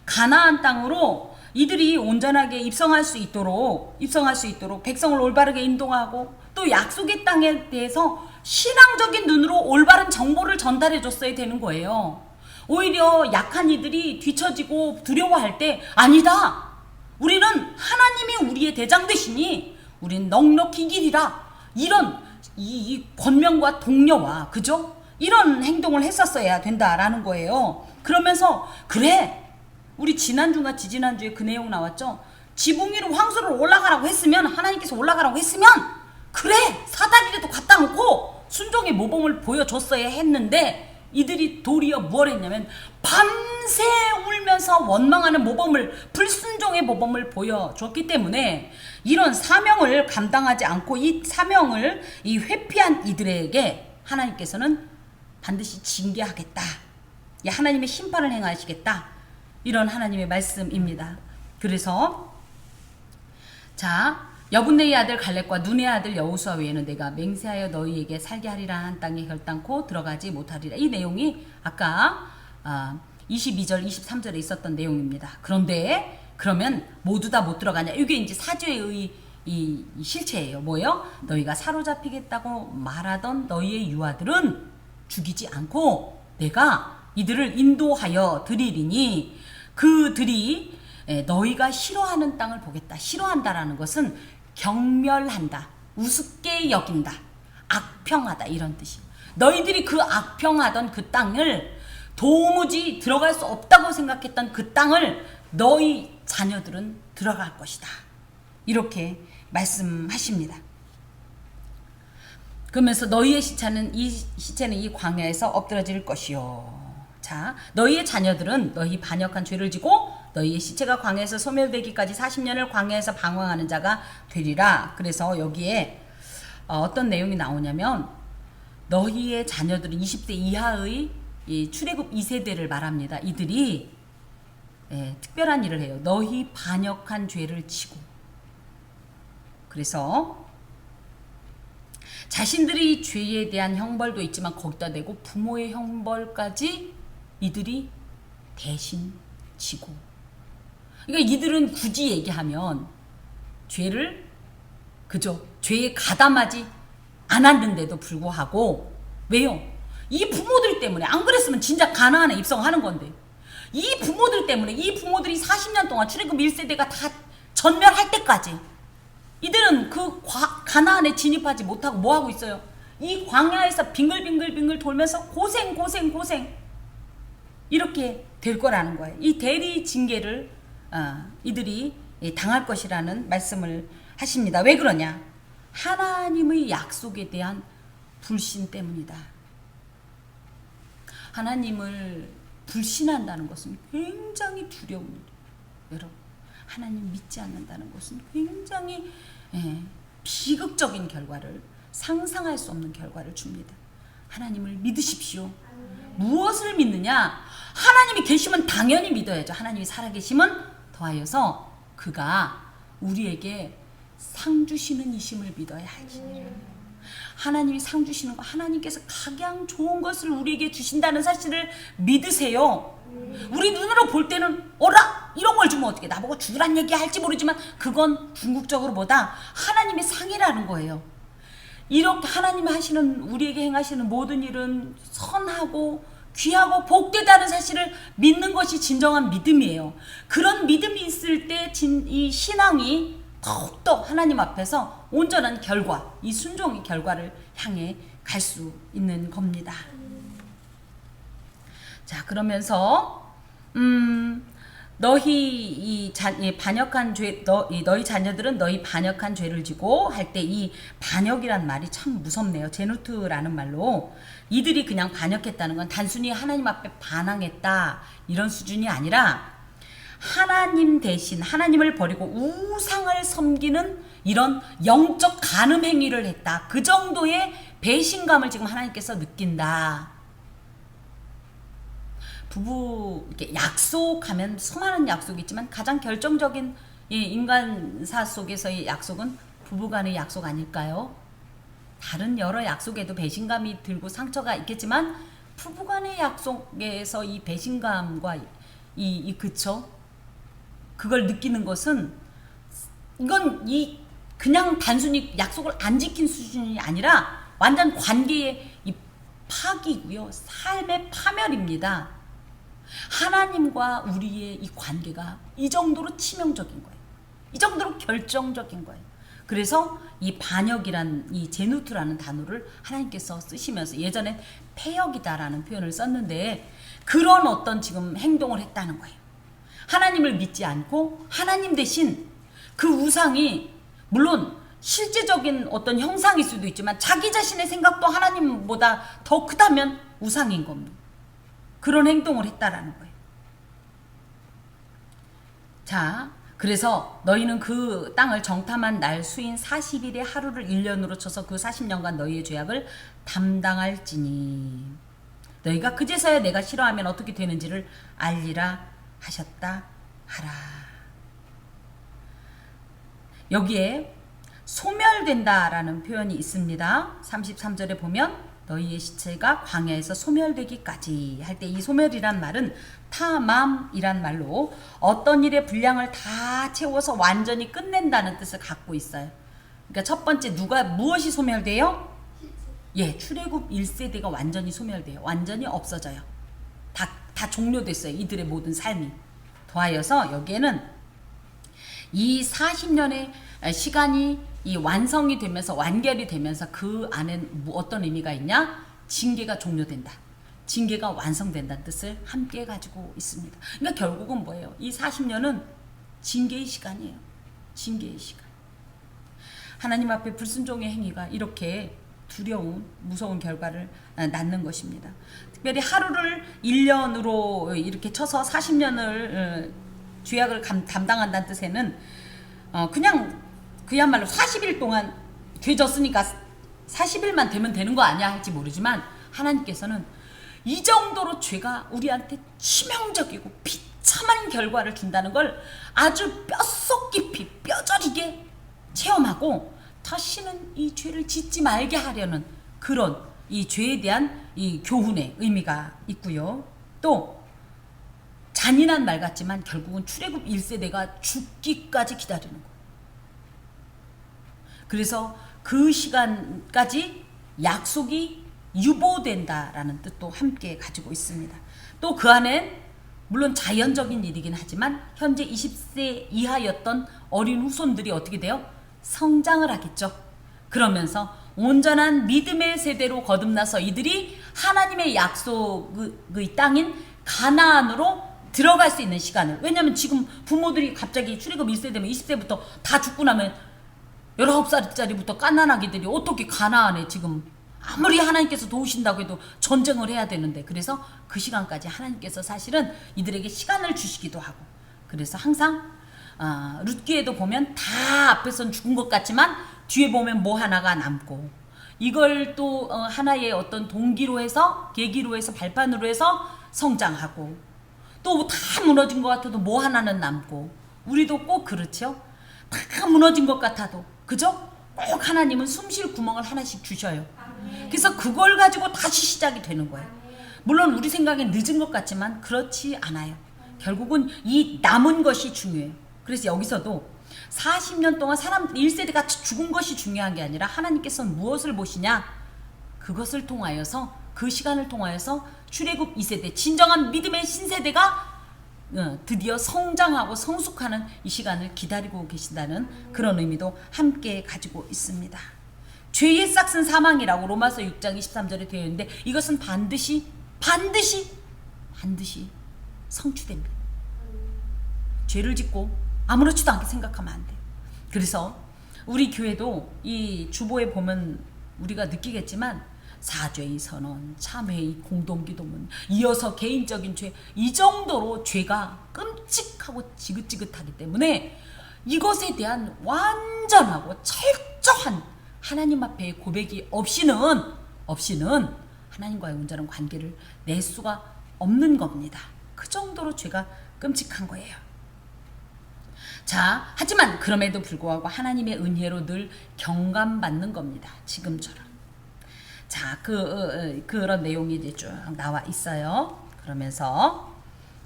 가나안 땅으로 이들이 온전하게 입성할 수 있도록 백성을 올바르게 인도하고 또 약속의 땅에 대해서 신앙적인 눈으로 올바른 정보를 전달해 줬어야 되는 거예요. 오히려 약한 이들이 뒤처지고 두려워할 때 아니다. 우리는 하나님이 우리의 대장 되시니 우린 넉넉히 이기리라. 이런 이 권명과 독려와 그죠? 이런 행동을 했었어야 된다라는 거예요. 그러면서 그래. 우리 지난주가 지지난주에 그 내용 나왔죠. 지붕 위로 황소를 올라가라고 했으면 하나님께서 올라가라고 했으면 그래 사다리라도 갖다 놓고 순종의 모범을 보여줬어야 했는데 이들이 도리어 뭘 했냐면 밤새 울면서 원망하는 모범을 불순종의 모범을 보여줬기 때문에 이런 사명을 감당하지 않고 이 사명을 이 회피한 이들에게 하나님께서는 반드시 징계하겠다. 하나님의 심판을 행하시겠다. 이런 하나님의 말씀입니다. 그래서 자 여분네의 아들 갈렙과 눈의 아들 여호수아 외에는 내가 맹세하여 너희에게 살게 하리라 한 땅에 결단코 들어가지 못하리라. 이 내용이 아까 22절 23절에 있었던 내용입니다. 그런데 그러면 모두 다 못 들어가냐. 이게 이제 사죄의 이 실체예요. 뭐예요? 너희가 사로잡히겠다고 말하던 너희의 유아들은 죽이지 않고 내가 이들을 인도하여 드리리니 그들이 너희가 싫어하는 땅을 보겠다. 싫어한다라는 것은 경멸한다, 우습게 여긴다, 악평하다 이런 뜻이. 너희들이 그 악평하던 그 땅을 도무지 들어갈 수 없다고 생각했던 그 땅을 너희 자녀들은 들어갈 것이다. 이렇게 말씀하십니다. 그러면서 너희의 시체는 이 광야에서 엎드러질 것이요. 자, 너희의 자녀들은 너희 반역한 죄를 지고 너희의 시체가 광야에서 소멸되기까지 40년을 광야에서 방황하는 자가 되리라. 그래서 여기에 어떤 내용이 나오냐면 너희의 자녀들은 20세 이하의 이 출애굽 2세대를 말합니다. 이들이 특별한 일을 해요. 너희 반역한 죄를 지고. 그래서 자신들이 죄에 대한 형벌도 있지만 거기다 대고 부모의 형벌까지 이들이 대신 지고. 그러니까 이들은 굳이 얘기하면 죄를 그죠? 죄에 가담하지 않았는데도 불구하고 왜요? 이 부모들 때문에 안 그랬으면 진짜 가나안에 입성하는 건데 이 부모들 때문에 이 부모들이 40년 동안 출애굽 1세대가 다 전멸할 때까지 이들은 그 가나안에 진입하지 못하고 뭐하고 있어요? 이 광야에서 빙글빙글 돌면서 고생 이렇게 될 거라는 거예요. 이 대리 징계를 이들이 당할 것이라는 말씀을 하십니다. 왜 그러냐? 하나님의 약속에 대한 불신 때문이다. 하나님을 불신한다는 것은 굉장히 두려운 일이에요. 여러분, 하나님 믿지 않는다는 것은 굉장히 비극적인 결과를 상상할 수 없는 결과를 줍니다. 하나님을 믿으십시오. 무엇을 믿느냐? 하나님이 계시면 당연히 믿어야죠. 하나님이 살아계시면 더하여서 그가 우리에게 상 주시는 이심을 믿어야 하지. 하나님이 상 주시는 거, 하나님께서 가장 좋은 것을 우리에게 주신다는 사실을 믿으세요. 우리 눈으로 볼 때는 어라 이런 걸 주면 어떻게 나보고 죽으란 얘기 할지 모르지만 그건 궁극적으로 보다 하나님의 상이라는 거예요. 이렇게 하나님이 하시는, 우리에게 행하시는 모든 일은 선하고 귀하고 복되다는 사실을 믿는 것이 진정한 믿음이에요. 그런 믿음이 있을 때 이 신앙이 더욱더 하나님 앞에서 온전한 결과, 이 순종의 결과를 향해 갈 수 있는 겁니다. 자, 그러면서 너희 반역한 죄, 너희 자녀들은 너희 반역한 죄를 지고 할 때 이 반역이란 말이 참 무섭네요. 제누트라는 말로 이들이 그냥 반역했다는 건 단순히 하나님 앞에 반항했다 이런 수준이 아니라 하나님 대신 하나님을 버리고 우상을 섬기는 이런 영적 간음 행위를 했다. 그 정도의 배신감을 지금 하나님께서 느낀다. 부부 이렇게 약속하면 수많은 약속이 있지만 가장 결정적인 이 인간사 속에서의 약속은 부부간의 약속 아닐까요? 다른 여러 약속에도 배신감이 들고 상처가 있겠지만 부부간의 약속에서 이 배신감과 그쵸? 그걸 느끼는 것은 이건 그냥 단순히 약속을 안 지킨 수준이 아니라 완전 관계의 이 파기고요. 삶의 파멸입니다. 하나님과 우리의 이 관계가 이 정도로 치명적인 거예요. 이 정도로 결정적인 거예요. 그래서 이 반역이란 이 제누트라는 단어를 하나님께서 쓰시면서 예전에 패역이다라는 표현을 썼는데 그런 어떤 지금 행동을 했다는 거예요. 하나님을 믿지 않고 하나님 대신 그 우상이 물론 실제적인 어떤 형상일 수도 있지만 자기 자신의 생각도 하나님보다 더 크다면 우상인 겁니다. 그런 행동을 했다라는 거예요. 자, 그래서 너희는 그 땅을 정탐한 날 수인 40일의 하루를 1년으로 쳐서 그 40년간 너희의 죄악을 담당할지니 너희가 그제서야 내가 싫어하면 어떻게 되는지를 알리라 하셨다 하라. 여기에 소멸된다라는 표현이 있습니다. 33절에 보면 너희의 시체가 광야에서 소멸되기까지 할 때 이 소멸이란 말은 타맘이란 말로 어떤 일의 분량을 다 채워서 완전히 끝낸다는 뜻을 갖고 있어요. 그러니까 첫 번째 무엇이 소멸돼요? 예, 출애굽 1세대가 완전히 소멸돼요. 완전히 없어져요. 다 종료됐어요. 이들의 모든 삶이. 더하여서 여기에는 이 40년의 시간이 이 완성이 되면서 완결이 되면서 그 안엔 어떤 의미가 있냐? 징계가 종료된다. 징계가 완성된다는 뜻을 함께 가지고 있습니다. 그러니까 결국은 뭐예요? 이 40년은 징계의 시간이에요. 징계의 시간. 하나님 앞에 불순종의 행위가 이렇게 두려운 무서운 결과를 낳는 것입니다. 특별히 하루를 1년으로 이렇게 쳐서 40년을 죄악을 담당한다는 뜻에는 그냥 그야말로 40일 동안 죄 졌으니까 40일만 되면 되는 거 아니야 할지 모르지만 하나님께서는 이 정도로 죄가 우리한테 치명적이고 비참한 결과를 준다는 걸 아주 뼛속 깊이 뼈저리게 체험하고 다시는 이 죄를 짓지 말게 하려는 그런 이 죄에 대한 이 교훈의 의미가 있고요. 또 잔인한 말 같지만 결국은 출애굽 1세대가 죽기까지 기다리는 거예요. 그래서 그 시간까지 약속이 유보된다라는 뜻도 함께 가지고 있습니다. 또 그 안엔 물론 자연적인 일이긴 하지만 현재 20세 이하였던 어린 후손들이 어떻게 돼요? 성장을 하겠죠. 그러면서 온전한 믿음의 세대로 거듭나서 이들이 하나님의 약속의 땅인 가나안으로 들어갈 수 있는 시간을, 왜냐하면 지금 부모들이 갑자기 출애굽 1세대면 20세부터 다 죽고 나면 19살짜리부터 갓난아기들이 어떻게 가나안에 지금 아무리 하나님께서 도우신다고 해도 전쟁을 해야 되는데, 그래서 그 시간까지 하나님께서 사실은 이들에게 시간을 주시기도 하고, 그래서 항상 룻기에도 보면 다 앞에선 죽은 것 같지만 뒤에 보면 뭐 하나가 남고, 이걸 또 하나의 어떤 동기로 해서, 계기로 해서, 발판으로 해서 성장하고, 또 다 무너진 것 같아도 뭐 하나는 남고, 우리도 꼭 그렇죠. 다 무너진 것 같아도, 그죠? 꼭 하나님은 숨 쉴 구멍을 하나씩 주셔요. 그래서 그걸 가지고 다시 시작이 되는 거예요. 물론 우리 생각엔 늦은 것 같지만 그렇지 않아요. 결국은 이 남은 것이 중요해요. 그래서 여기서도 40년 동안 사람 1세대가 죽은 것이 중요한 게 아니라 하나님께서는 무엇을 보시냐? 그것을 통하여서, 그 시간을 통하여서 출애굽 2세대 진정한 믿음의 신세대가 드디어 성장하고 성숙하는 이 시간을 기다리고 계신다는 그런 의미도 함께 가지고 있습니다. 죄의 싹은 사망이라고 로마서 6장 23절에 되어 있는데 이것은 반드시 성취됩니다. 죄를 짓고 아무렇지도 않게 생각하면 안 돼요. 그래서 우리 교회도 이 주보에 보면 우리가 느끼겠지만 사죄의 선언, 참회의 공동기도문, 이어서 개인적인 죄, 이 정도로 죄가 끔찍하고 지긋지긋하기 때문에 이것에 대한 완전하고 철저한 하나님 앞에 고백이 없이는 하나님과의 온전한 관계를 낼 수가 없는 겁니다. 그 정도로 죄가 끔찍한 거예요. 자, 하지만 그럼에도 불구하고 하나님의 은혜로 늘 경감받는 겁니다. 지금처럼. 자, 그런 내용이 이제 쭉 나와 있어요. 그러면서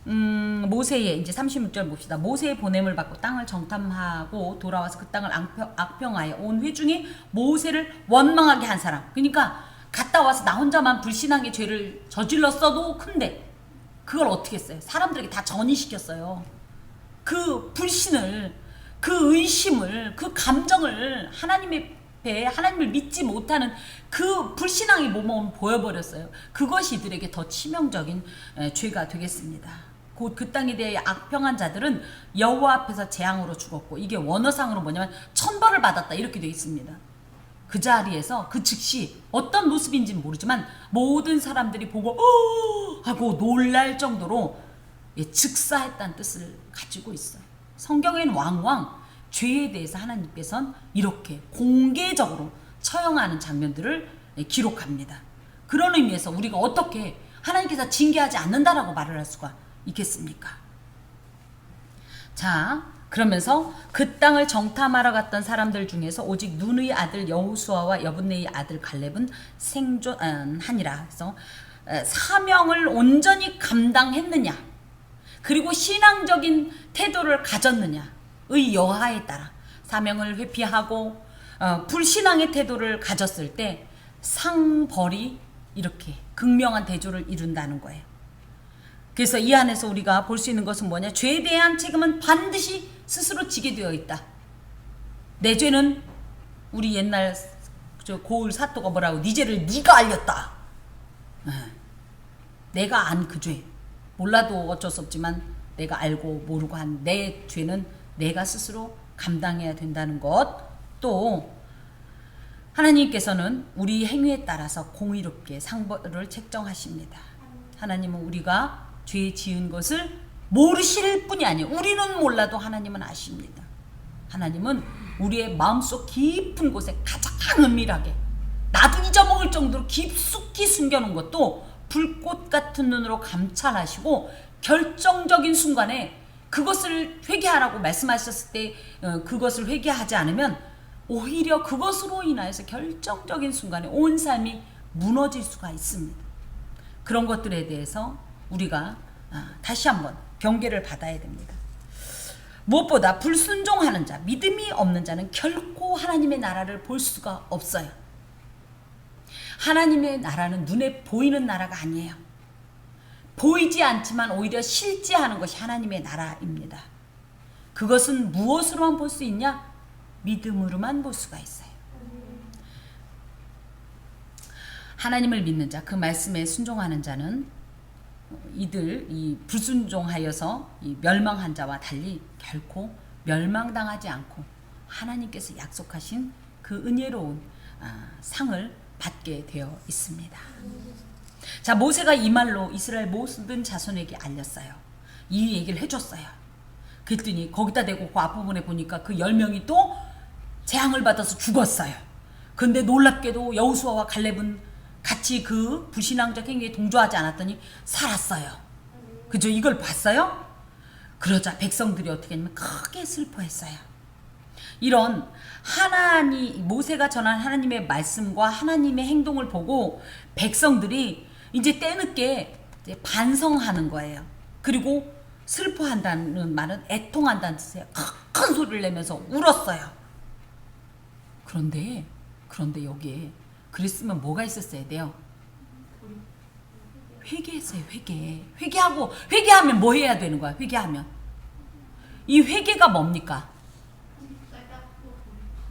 모세의 이제 36절 봅시다. 모세의 보냄을 받고 땅을 정탐하고 돌아와서 그 땅을 악평하여 온 회중이 모세를 원망하게 한 사람. 그러니까 갔다 와서 나 혼자만 불신앙의 죄를 저질렀어도 큰데 그걸 어떻게 했어요? 사람들에게 다 전이시켰어요. 그 불신을, 그 의심을, 그 감정을 하나님을 믿지 못하는 그 불신앙의 모범을 보여버렸어요. 그것이 이들에게 더 치명적인 죄가 되겠습니다. 곧 그 땅에 대해 악평한 자들은 여호와 앞에서 재앙으로 죽었고, 이게 원어상으로 뭐냐면 천벌을 받았다 이렇게 되어 있습니다. 그 자리에서 그 즉시 어떤 모습인지는 모르지만 모든 사람들이 보고 하고 놀랄 정도로 즉사했다는 뜻을 가지고 있어요. 성경에는 왕왕 죄에 대해서 하나님께서는 이렇게 공개적으로 처형하는 장면들을 기록합니다. 그런 의미에서 우리가 어떻게 하나님께서 징계하지 않는다라고 말을 할 수가 있겠습니까? 자, 그러면서 그 땅을 정탐하러 갔던 사람들 중에서 오직 눈의 아들 여호수아와 여분네의 아들 갈렙은 생존하니라. 그래서 사명을 온전히 감당했느냐, 그리고 신앙적인 태도를 가졌느냐의 여하에 따라 사명을 회피하고 불신앙의 태도를 가졌을 때 상벌이 이렇게 극명한 대조를 이룬다는 거예요. 그래서 이 안에서 우리가 볼 수 있는 것은 뭐냐? 죄에 대한 책임은 반드시 스스로 지게 되어 있다. 내 죄는 우리 옛날 고을 사또가 뭐라고, 네 죄를 네가 알렸다. 내가 안 그 죄, 몰라도 어쩔 수 없지만 내가 알고 모르고 한 내 죄는 내가 스스로 감당해야 된다는 것. 또 하나님께서는 우리 행위에 따라서 공의롭게 상벌을 책정하십니다. 하나님은 우리가 죄 지은 것을 모르실 뿐이 아니에요. 우리는 몰라도 하나님은 아십니다. 하나님은 우리의 마음속 깊은 곳에 가장 은밀하게, 나도 잊어먹을 정도로 깊숙이 숨겨놓은 것도 불꽃 같은 눈으로 감찰하시고 결정적인 순간에 그것을 회개하라고 말씀하셨을 때 그것을 회개하지 않으면 오히려 그것으로 인하여서 결정적인 순간에 온 삶이 무너질 수가 있습니다. 그런 것들에 대해서 우리가 다시 한번 경계를 받아야 됩니다. 무엇보다 불순종하는 자, 믿음이 없는 자는 결코 하나님의 나라를 볼 수가 없어요. 하나님의 나라는 눈에 보이는 나라가 아니에요. 보이지 않지만 오히려 실제하는 것이 하나님의 나라입니다. 그것은 무엇으로만 볼 수 있냐? 믿음으로만 볼 수가 있어요. 하나님을 믿는 자, 그 말씀에 순종하는 자는 이 불순종하여서 이 멸망한 자와 달리 결코 멸망당하지 않고 하나님께서 약속하신 그 은혜로운 상을 받게 되어 있습니다. 자, 모세가 이 말로 이스라엘 모든 자손에게 알렸어요. 이 얘기를 해줬어요. 그랬더니 거기다 대고 그 앞부분에 보니까 그 10명이 또 재앙을 받아서 죽었어요. 근데 놀랍게도 여호수아와 갈렙은 같이 그 불신앙적 행위에 동조하지 않았더니 살았어요. 그죠? 이걸 봤어요? 그러자 백성들이 어떻게 했냐면 크게 슬퍼했어요. 이런 모세가 전한 하나님의 말씀과 하나님의 행동을 보고 백성들이 이제 때늦게 이제 반성하는 거예요. 그리고 슬퍼한다는 말은 애통한다는 뜻이에요. 큰 소리를 내면서 울었어요. 그런데 여기에 그랬으면 뭐가 있었어야 돼요? 회개했어요. 회개하면 뭐 해야 되는 거야? 회개하면 이 회개가 뭡니까?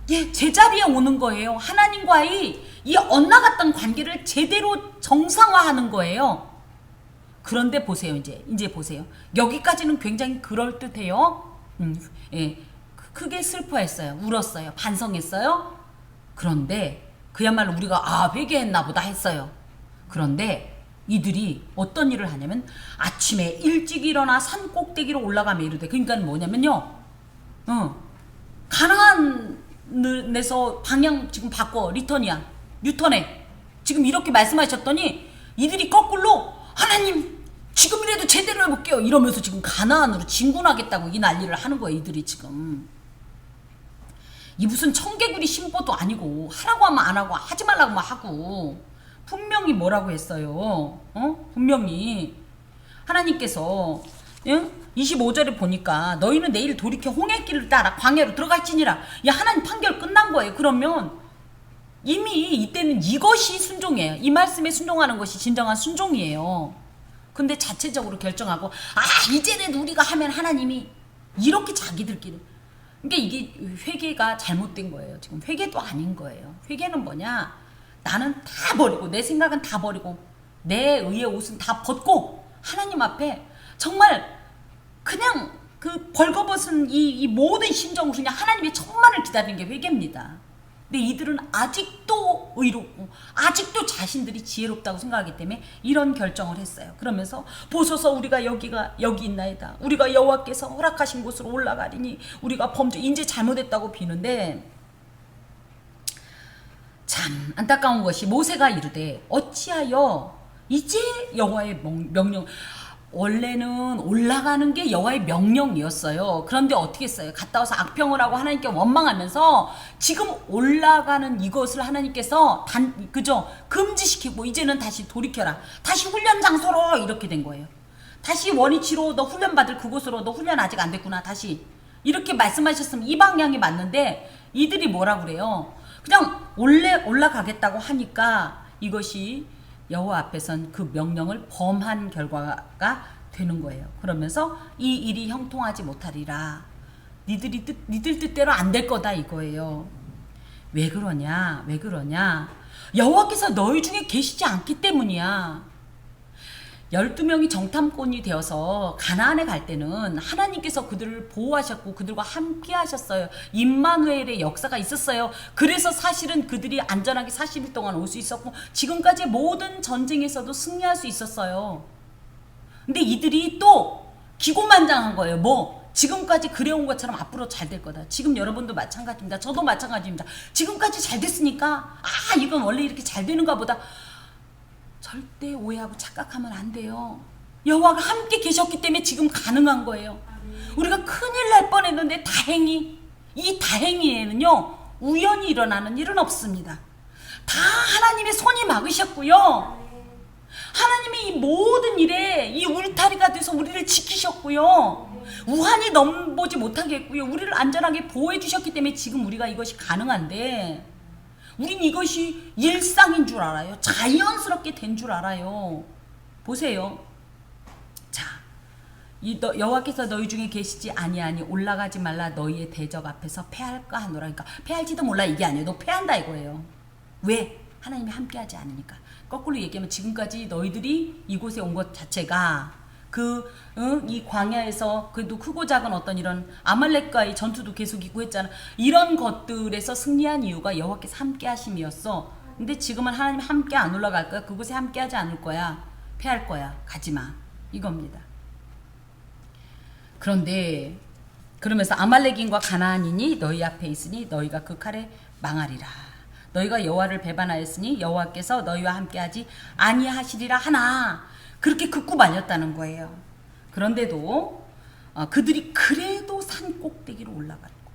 예, 제자리에 오는 거예요. 하나님과의 이 엇나갔던 관계를 제대로 정상화하는 거예요. 그런데 보세요. 이제 보세요. 여기까지는 굉장히 그럴듯해요. 예, 크게 슬퍼했어요. 울었어요. 반성했어요. 그런데 그야말로 우리가 회개했나 보다 했어요. 그런데 이들이 어떤 일을 하냐면 아침에 일찍 일어나 산 꼭대기로 올라가며 이르되, 그러니까 뭐냐면요, 가나안에서 방향 지금 바꿔, 뉴턴해 지금 이렇게 말씀하셨더니 이들이 거꾸로 하나님 지금이라도 제대로 해볼게요 이러면서 지금 가나안으로 진군하겠다고 이 난리를 하는 거예요. 이들이 지금 이 무슨 청개구리 신보도 아니고 하라고 하면 안 하고 하지 말라고 하면 하고, 분명히 뭐라고 했어요. 분명히 하나님께서 25절에 보니까 너희는 내일 돌이켜 홍해길을 따라 광야로 들어갈지니라. 야, 하나님 판결 끝난 거예요. 그러면 이미 이때는 이것이 순종이에요. 이 말씀에 순종하는 것이 진정한 순종이에요. 근데 자체적으로 결정하고 이제는 우리가 하면 하나님이 이렇게 자기들끼리, 그러니까 이게 회개가 잘못된 거예요. 지금 회개도 아닌 거예요. 회개는 뭐냐? 나는 다 버리고 내 생각은 다 버리고 내 의의 옷은 다 벗고 하나님 앞에 정말 그냥 그 벌거벗은 이 모든 심정으로 그냥 하나님의 천만을 기다리는 게 회개입니다. 근데 이들은 아직도 의롭고 아직도 자신들이 지혜롭다고 생각하기 때문에 이런 결정을 했어요. 그러면서 보소서 우리가 여기 있나이다. 우리가 여호와께서 허락하신 곳으로 올라가리니 우리가 이제 잘못했다고 비는데, 참 안타까운 것이 모세가 이르되 어찌하여 이제 여호와의 명령, 원래는 올라가는 게 여호와의 명령이었어요. 그런데 어떻게 했어요? 갔다 와서 악평을 하고 하나님께 원망하면서 지금 올라가는 이것을 하나님께서 금지시키고 이제는 다시 돌이켜라. 다시 훈련 장소로 이렇게 된 거예요. 다시 원위치로 너 훈련 받을 그곳으로, 너 훈련 아직 안 됐구나. 다시 이렇게 말씀하셨으면 이 방향이 맞는데 이들이 뭐라 그래요? 그냥 올라가겠다고 하니까 이것이 여호와 앞에선 그 명령을 범한 결과가 되는 거예요. 그러면서 이 일이 형통하지 못하리라. 니들 뜻대로 안 될 거다 이거예요. 왜 그러냐? 여호와께서 너희 중에 계시지 않기 때문이야. 12명이 정탐꾼이 되어서 가나안에 갈 때는 하나님께서 그들을 보호하셨고 그들과 함께 하셨어요. 임마누엘의 역사가 있었어요. 그래서 사실은 그들이 안전하게 40일 동안 올 수 있었고 지금까지 모든 전쟁에서도 승리할 수 있었어요. 근데 이들이 또 기고만장한 거예요. 지금까지 그래온 것처럼 앞으로 잘 될 거다. 지금 여러분도 마찬가지입니다. 저도 마찬가지입니다. 지금까지 잘 됐으니까 이건 원래 이렇게 잘 되는가 보다. 절대 오해하고 착각하면 안 돼요. 여호와가 함께 계셨기 때문에 지금 가능한 거예요. 우리가 큰일 날 뻔했는데 이 다행히에는요 우연히 일어나는 일은 없습니다. 다 하나님의 손이 막으셨고요. 하나님이 이 모든 일에 이 울타리가 돼서 우리를 지키셨고요. 우한이 넘보지 못하게 했고요. 우리를 안전하게 보호해 주셨기 때문에 지금 우리가 이것이 가능한데, 우린 이것이 일상인 줄 알아요. 자연스럽게 된 줄 알아요. 보세요. 자, 여호와께서 너희 중에 계시지 아니하니 올라가지 말라. 너희의 대적 앞에서 패할까 하노라. 그러니까 패할지도 몰라 이게 아니에요. 너 패한다 이거예요. 왜? 하나님이 함께하지 않으니까. 거꾸로 얘기하면 지금까지 너희들이 이곳에 온 것 자체가 이 광야에서 그래도 크고 작은 어떤 이런 아말렉과의 전투도 계속 있고 했잖아. 이런 것들에서 승리한 이유가 여호와께서 함께 하심이었어. 근데 지금은 하나님 함께 안 올라갈 거야. 그곳에 함께 하지 않을 거야. 패할 거야. 가지마. 이겁니다. 그런데 그러면서 아말렉인과 가나안인이 너희 앞에 있으니 너희가 그 칼에 망하리라. 너희가 여호와를 배반하였으니 여호와께서 너희와 함께하지 아니하시리라 하나. 그렇게 극구 말렸다는 거예요. 그런데도 그들이 그래도 산 꼭대기로 올라갔고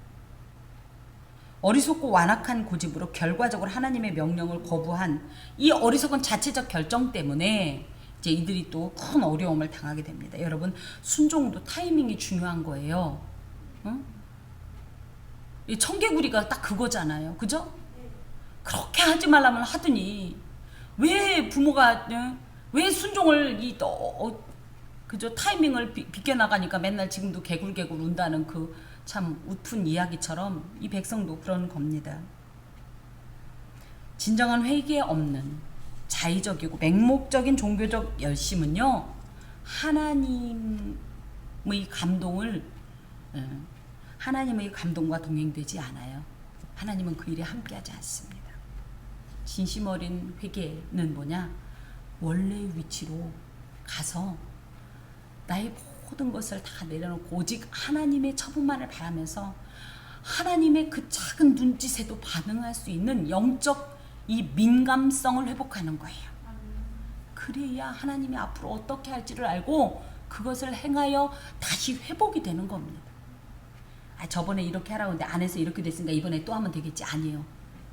어리석고 완악한 고집으로 결과적으로 하나님의 명령을 거부한 이 어리석은 자체적 결정 때문에 이제 이들이 또 큰 어려움을 당하게 됩니다. 여러분, 순종도 타이밍이 중요한 거예요. 응? 이 청개구리가 딱 그거잖아요. 그죠? 그렇게 하지 말라면 하더니 왜 부모가 왜 순종을 그죠? 타이밍을 비껴나가니까 맨날 지금도 개굴개굴 운다는 그 참 웃픈 이야기처럼 이 백성도 그런 겁니다. 진정한 회개 없는 자의적이고 맹목적인 종교적 열심은요, 하나님의 감동과 동행되지 않아요. 하나님은 그 일에 함께하지 않습니다. 진심 어린 회개는 뭐냐? 원래의 위치로 가서 나의 모든 것을 다 내려놓고 오직 하나님의 처분만을 바라면서 하나님의 그 작은 눈짓에도 반응할 수 있는 영적 이 민감성을 회복하는 거예요. 그래야 하나님이 앞으로 어떻게 할지를 알고 그것을 행하여 다시 회복이 되는 겁니다. 저번에 이렇게 하라고 했는데 안 해서 이렇게 됐으니까 이번에 또 하면 되겠지. 아니에요.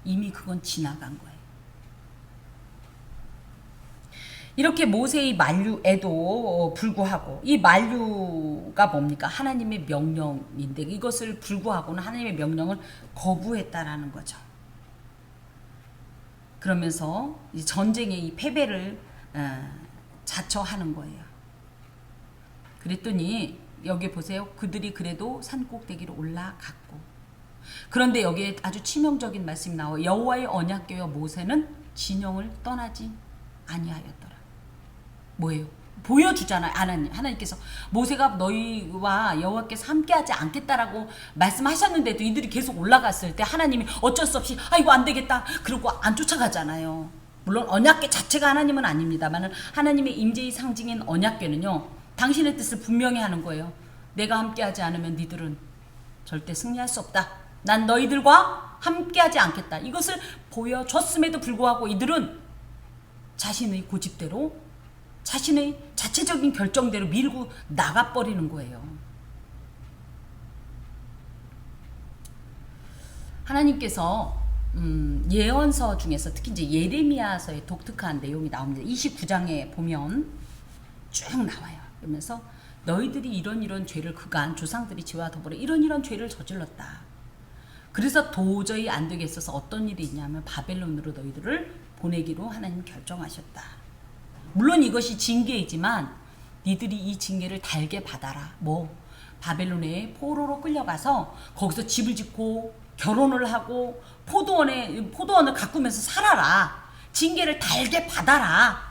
이미 그건 지나간 거예요. 이렇게 모세의 만류에도 불구하고, 이 만류가 뭡니까? 하나님의 명령인데 이것을 불구하고는 하나님의 명령을 거부했다라는 거죠. 그러면서 이 전쟁의 이 패배를 자처하는 거예요. 그랬더니 여기 보세요. 그들이 그래도 산꼭대기로 올라갔고, 그런데 여기에 아주 치명적인 말씀이 나와요. 여호와의 언약궤와 모세는 진영을 떠나지 아니하였더라. 뭐예요? 보여주잖아요. 하나님께서 모세가 너희와 여호와께서 함께하지 않겠다라고 말씀하셨는데도 이들이 계속 올라갔을 때 하나님이 어쩔 수 없이 이거 안 되겠다 그러고 안 쫓아가잖아요. 물론 언약궤 자체가 하나님은 아닙니다만 하나님의 임재의 상징인 언약궤는요, 당신의 뜻을 분명히 하는 거예요. 내가 함께하지 않으면 니들은 절대 승리할 수 없다. 난 너희들과 함께하지 않겠다. 이것을 보여줬음에도 불구하고 이들은 자신의 고집대로, 자신의 자체적인 결정대로 밀고 나가버리는 거예요. 하나님께서 예언서 중에서 특히 이제 예레미야서에 독특한 내용이 나옵니다. 29장에 보면 쭉 나와요. 그러면서 너희들이 이런 죄를 그간 조상들이 지와 더불어 이런 죄를 저질렀다. 그래서 도저히 안 되겠어서 어떤 일이 있냐면 바벨론으로 너희들을 보내기로 하나님 결정하셨다. 물론 이것이 징계이지만 니들이 이 징계를 달게 받아라. 바벨론에 포로로 끌려가서 거기서 집을 짓고 결혼을 하고 포도원을 가꾸면서 살아라. 징계를 달게 받아라.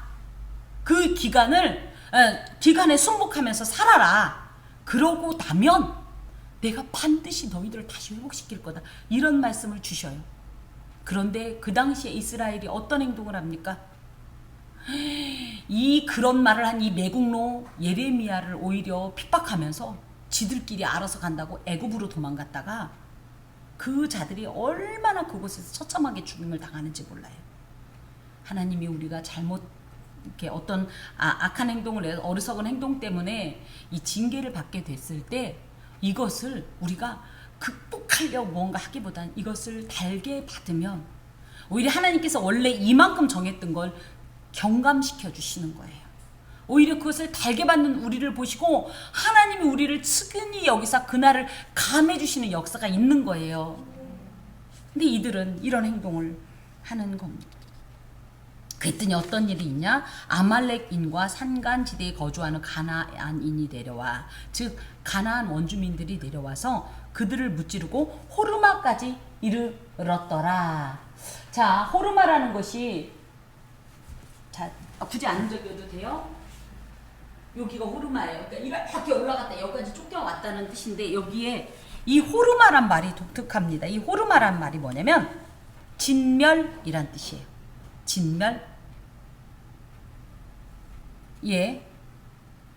그 기간에 순복하면서 살아라. 그러고 나면 내가 반드시 너희들을 다시 회복시킬 거다. 이런 말씀을 주셔요. 그런데 그 당시에 이스라엘이 어떤 행동을 합니까? 그런 말을 한 이 매국노 예레미야를 오히려 핍박하면서 지들끼리 알아서 간다고 애굽으로 도망갔다가 그 자들이 얼마나 그곳에서 처참하게 죽임을 당하는지 몰라요. 하나님이 우리가 잘못 이렇게 어떤 악한 행동을 해서 어리석은 행동 때문에 이 징계를 받게 됐을 때 이것을 우리가 극복하려고 뭔가 하기보다는 이것을 달게 받으면 오히려 하나님께서 원래 이만큼 정했던 걸 경감시켜 주시는 거예요. 오히려 그것을 달게 받는 우리를 보시고 하나님이 우리를 측은히 여기서 그날을 감해 주시는 역사가 있는 거예요. 근데 이들은 이런 행동을 하는 겁니다. 그랬더니 어떤 일이 있냐? 아말렉인과 산간지대에 거주하는 가나안인이 내려와, 즉 가나안 원주민들이 내려와서 그들을 무찌르고 호르마까지 이르렀더라. 자, 호르마라는 것이, 자, 굳이 안 적어도 돼요? 여기가 호르마예요. 그러니까 이렇게 올라갔다 여기까지 쫓겨왔다는 뜻인데, 여기에 이 호르마란 말이 독특합니다. 이 호르마란 말이 뭐냐면 진멸이란 뜻이에요. 진멸. 예.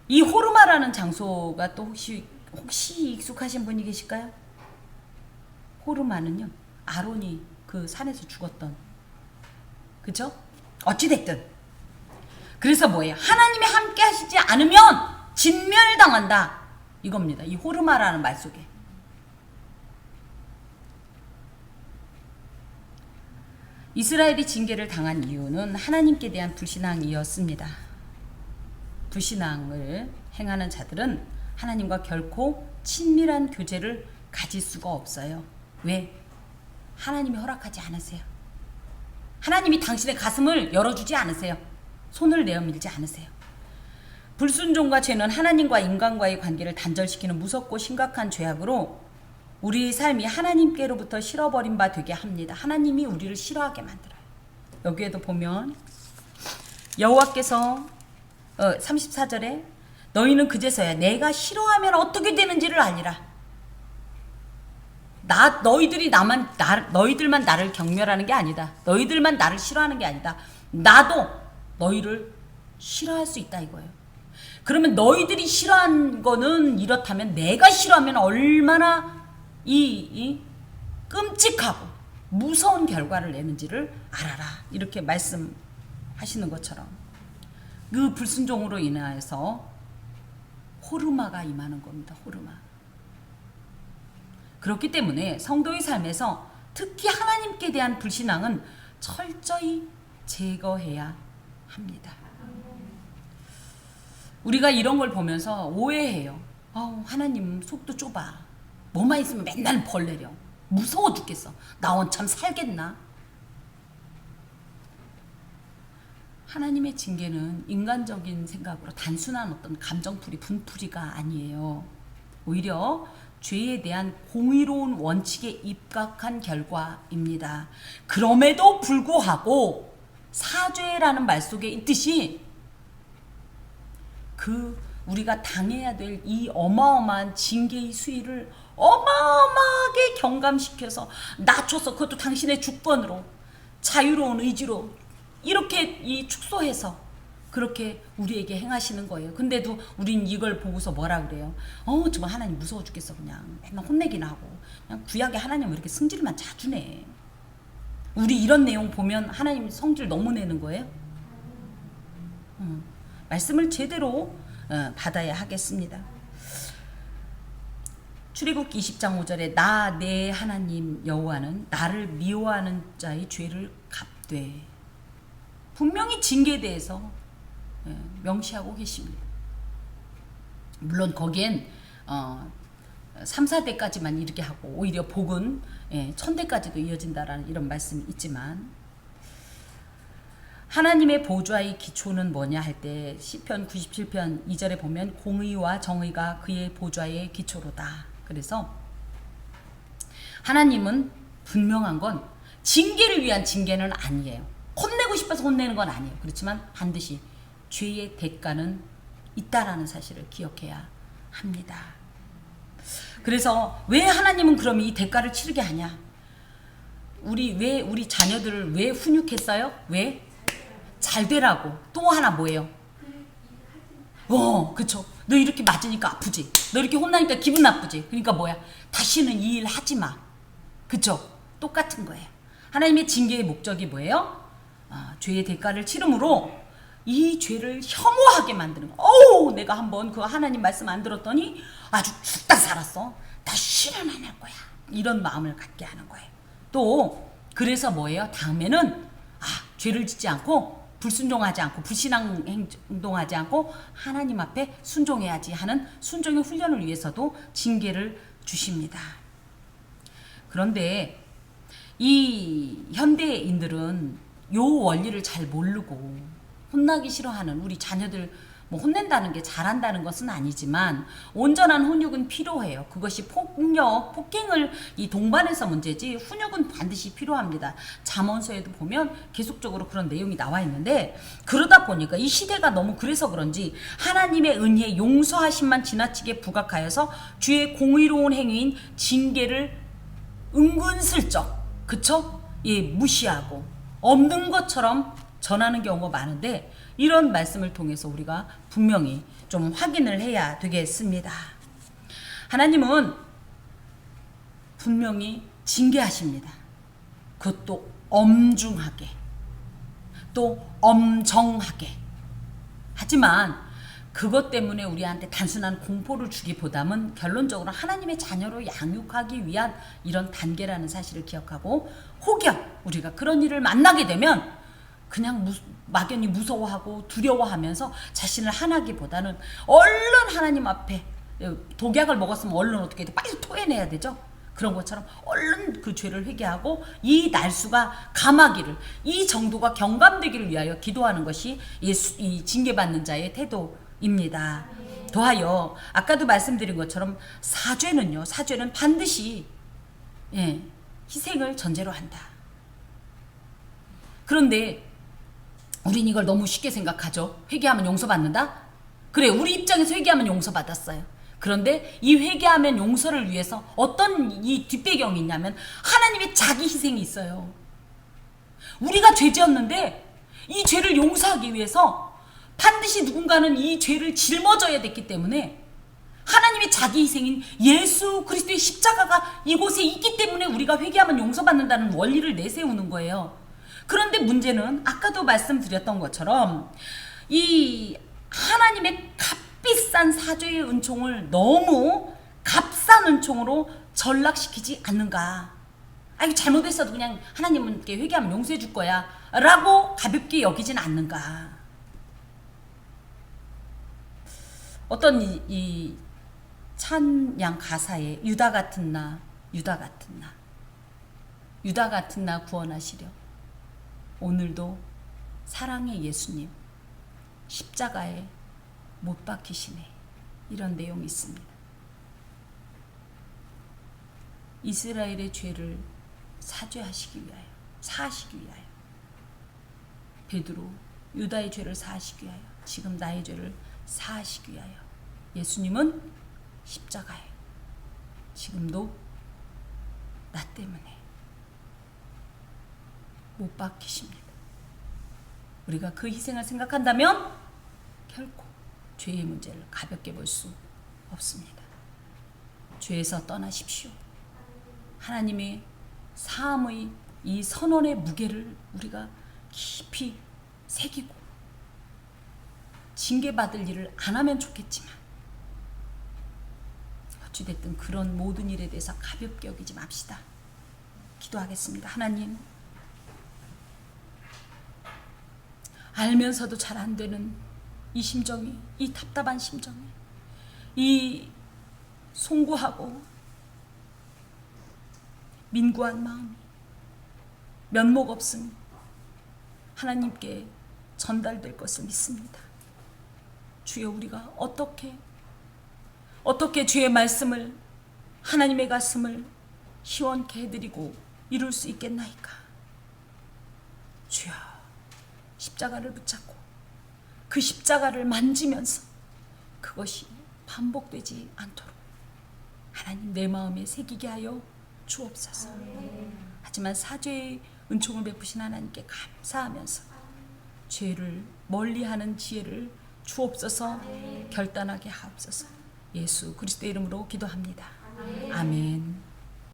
이 호르마라는 장소가 또 혹시 익숙하신 분이 계실까요? 호르마는요, 아론이 그 산에서 죽었던, 그죠? 어찌됐든. 그래서 뭐예요? 하나님이 함께 하시지 않으면 진멸당한다. 이겁니다. 이 호르마라는 말 속에. 이스라엘이 징계를 당한 이유는 하나님께 대한 불신앙이었습니다. 불신앙을 행하는 자들은 하나님과 결코 친밀한 교제를 가질 수가 없어요. 왜? 하나님이 허락하지 않으세요. 하나님이 당신의 가슴을 열어주지 않으세요. 손을 내어밀지 않으세요. 불순종과 죄는 하나님과 인간과의 관계를 단절시키는 무섭고 심각한 죄악으로 우리 삶이 하나님께로부터 싫어버린 바 되게 합니다. 하나님이 우리를 싫어하게 만들어요. 여기에도 보면 여호와께서 34절에 너희는 그제서야 내가 싫어하면 어떻게 되는지를 알리라. 너희들만 나를 경멸하는 게 아니다. 너희들만 나를 싫어하는 게 아니다. 나도 너희를 싫어할 수 있다 이거예요. 그러면 너희들이 싫어한 거는 이렇다면 내가 싫어하면 얼마나 이 끔찍하고 무서운 결과를 내는지를 알아라. 이렇게 말씀하시는 것처럼 그 불순종으로 인하여서 호르마가 임하는 겁니다. 호르마. 그렇기 때문에 성도의 삶에서 특히 하나님께 대한 불신앙은 철저히 제거해야 합니다. 우리가 이런 걸 보면서 오해해요. 하나님 속도 좁아. 뭐만 있으면 맨날 벌 내려. 무서워 죽겠어. 나 원참 살겠나? 하나님의 징계는 인간적인 생각으로 단순한 어떤 감정풀이, 분풀이가 아니에요. 오히려 죄에 대한 공의로운 원칙에 입각한 결과입니다. 그럼에도 불구하고 사죄라는 말 속에 있듯이 우리가 당해야 될 이 어마어마한 징계의 수위를 어마어마하게 경감시켜서 낮춰서 그것도 당신의 주권으로 자유로운 의지로 이렇게 축소해서 그렇게 우리에게 행하시는 거예요. 근데도 우린 이걸 보고서 뭐라 그래요? 정말 하나님 무서워 죽겠어. 그냥 맨날 혼내기나 하고 그냥 구약의 하나님은 왜 이렇게 승질만 자주 내? 우리 이런 내용 보면 하나님 성질 너무 내는 거예요? 말씀을 제대로 받아야 하겠습니다. 출애굽기 20장 5절에 나 내 하나님 여호와는 나를 미워하는 자의 죄를 갚되 분명히 징계에 대해서 명시하고 계십니다. 물론 거기엔 3, 4대까지만 이렇게 하고 오히려 복은 1000대까지도 이어진다라는 이런 말씀이 있지만 하나님의 보좌의 기초는 뭐냐 할 때 시편 97편 2절에 보면 공의와 정의가 그의 보좌의 기초로다. 그래서 하나님은 분명한 건 징계를 위한 징계는 아니에요. 혼내고 싶어서 혼내는 건 아니에요. 그렇지만 반드시 죄의 대가는 있다라는 사실을 기억해야 합니다. 그래서 왜 하나님은 그럼 이 대가를 치르게 하냐? 우리 자녀들을 왜 훈육했어요? 왜? 잘 되라고. 또 하나 뭐예요? 그쵸. 너 이렇게 맞으니까 아프지? 너 이렇게 혼나니까 기분 나쁘지? 그러니까 뭐야? 다시는 이 일 하지 마. 그쵸? 똑같은 거예요. 하나님의 징계의 목적이 뭐예요? 죄의 대가를 치름으로 이 죄를 혐오하게 만드는 거. 내가 한번 그 하나님 말씀 안 들었더니 아주 죽다 살았어. 다시는 안 할 거야. 이런 마음을 갖게 하는 거예요. 또 그래서 뭐예요? 다음에는 죄를 짓지 않고 불순종하지 않고 불신앙 행동하지 않고 하나님 앞에 순종해야지 하는 순종의 훈련을 위해서도 징계를 주십니다. 그런데 이 현대인들은 요 원리를 잘 모르고 혼나기 싫어하는 우리 자녀들 혼낸다는 게 잘한다는 것은 아니지만 온전한 훈육은 필요해요. 그것이 폭행을 이 동반해서 문제지 훈육은 반드시 필요합니다. 잠언서에도 보면 계속적으로 그런 내용이 나와 있는데 그러다 보니까 이 시대가 너무 그래서 그런지 하나님의 은혜의 용서하심만 지나치게 부각하여서 주의 공의로운 행위인 징계를 은근슬쩍 무시하고 없는 것처럼 전하는 경우가 많은데 이런 말씀을 통해서 우리가 분명히 좀 확인을 해야 되겠습니다. 하나님은 분명히 징계하십니다. 그것도 엄중하게 또 엄정하게. 하지만 그것 때문에 우리한테 단순한 공포를 주기보다는 결론적으로 하나님의 자녀로 양육하기 위한 이런 단계라는 사실을 기억하고, 혹여 우리가 그런 일을 만나게 되면 그냥 막연히 무서워하고 두려워하면서 자신을 하나기보다는 얼른 하나님 앞에, 독약을 먹었으면 얼른 어떻게 돼? 빨리 토해내야 되죠. 그런 것처럼 얼른 그 죄를 회개하고 이 날수가 감하기를, 이 정도가 경감되기를 위하여 기도하는 것이 이 징계받는 자의 태도입니다. 더하여 아까도 말씀드린 것처럼 사죄는 반드시 희생을 전제로 한다. 그런데 우린 이걸 너무 쉽게 생각하죠. 회개하면 용서받는다? 그래, 우리 입장에서 회개하면 용서받았어요. 그런데 이 회개하면 용서를 위해서 어떤 이 뒷배경이 있냐면 하나님의 자기 희생이 있어요. 우리가 죄 지었는데 이 죄를 용서하기 위해서 반드시 누군가는 이 죄를 짊어져야 됐기 때문에 하나님의 자기 희생인 예수 그리스도의 십자가가 이곳에 있기 때문에 우리가 회개하면 용서받는다는 원리를 내세우는 거예요. 그런데 문제는 아까도 말씀드렸던 것처럼 이 하나님의 값비싼 사죄의 은총을 너무 값싼 은총으로 전락시키지 않는가. 이거 잘못했어도 그냥 하나님께 회개하면 용서해 줄 거야 라고 가볍게 여기진 않는가. 어떤 이 찬양 가사에 유다 같은 나 구원하시려 오늘도 사랑의 예수님 십자가에 못 박히시네, 이런 내용이 있습니다. 이스라엘의 죄를 사하시기 위하여 베드로 유다의 죄를 사하시기 위하여, 지금 나의 죄를 사하시기 위하여 예수님은 십자가에 지금도 나 때문에 못 박히십니다. 우리가 그 희생을 생각한다면 결코 죄의 문제를 가볍게 볼 수 없습니다. 죄에서 떠나십시오. 하나님의 사함의 이 선언의 무게를 우리가 깊이 새기고 징계받을 일을 안 하면 좋겠지만 어찌됐든 그런 모든 일에 대해서 가볍게 여기지 맙시다. 기도하겠습니다. 하나님, 알면서도 잘 안 되는 이 심정이, 이 답답한 심정이, 이 송구하고 민구한 마음이, 면목 없음 하나님께 전달될 것을 믿습니다. 주여, 우리가 어떻게 주의 말씀을, 하나님의 가슴을 시원케 해드리고 이룰 수 있겠나이까. 주여, 십자가를 붙잡고 그 십자가를 만지면서 그것이 반복되지 않도록 하나님 내 마음에 새기게 하여 주옵소서. 하지만 사죄의 은총을 베푸신 하나님께 감사하면서 죄를 멀리하는 지혜를 주옵소서. 결단하게 하옵소서. 예수 그리스도의 이름으로 기도합니다. 아멘.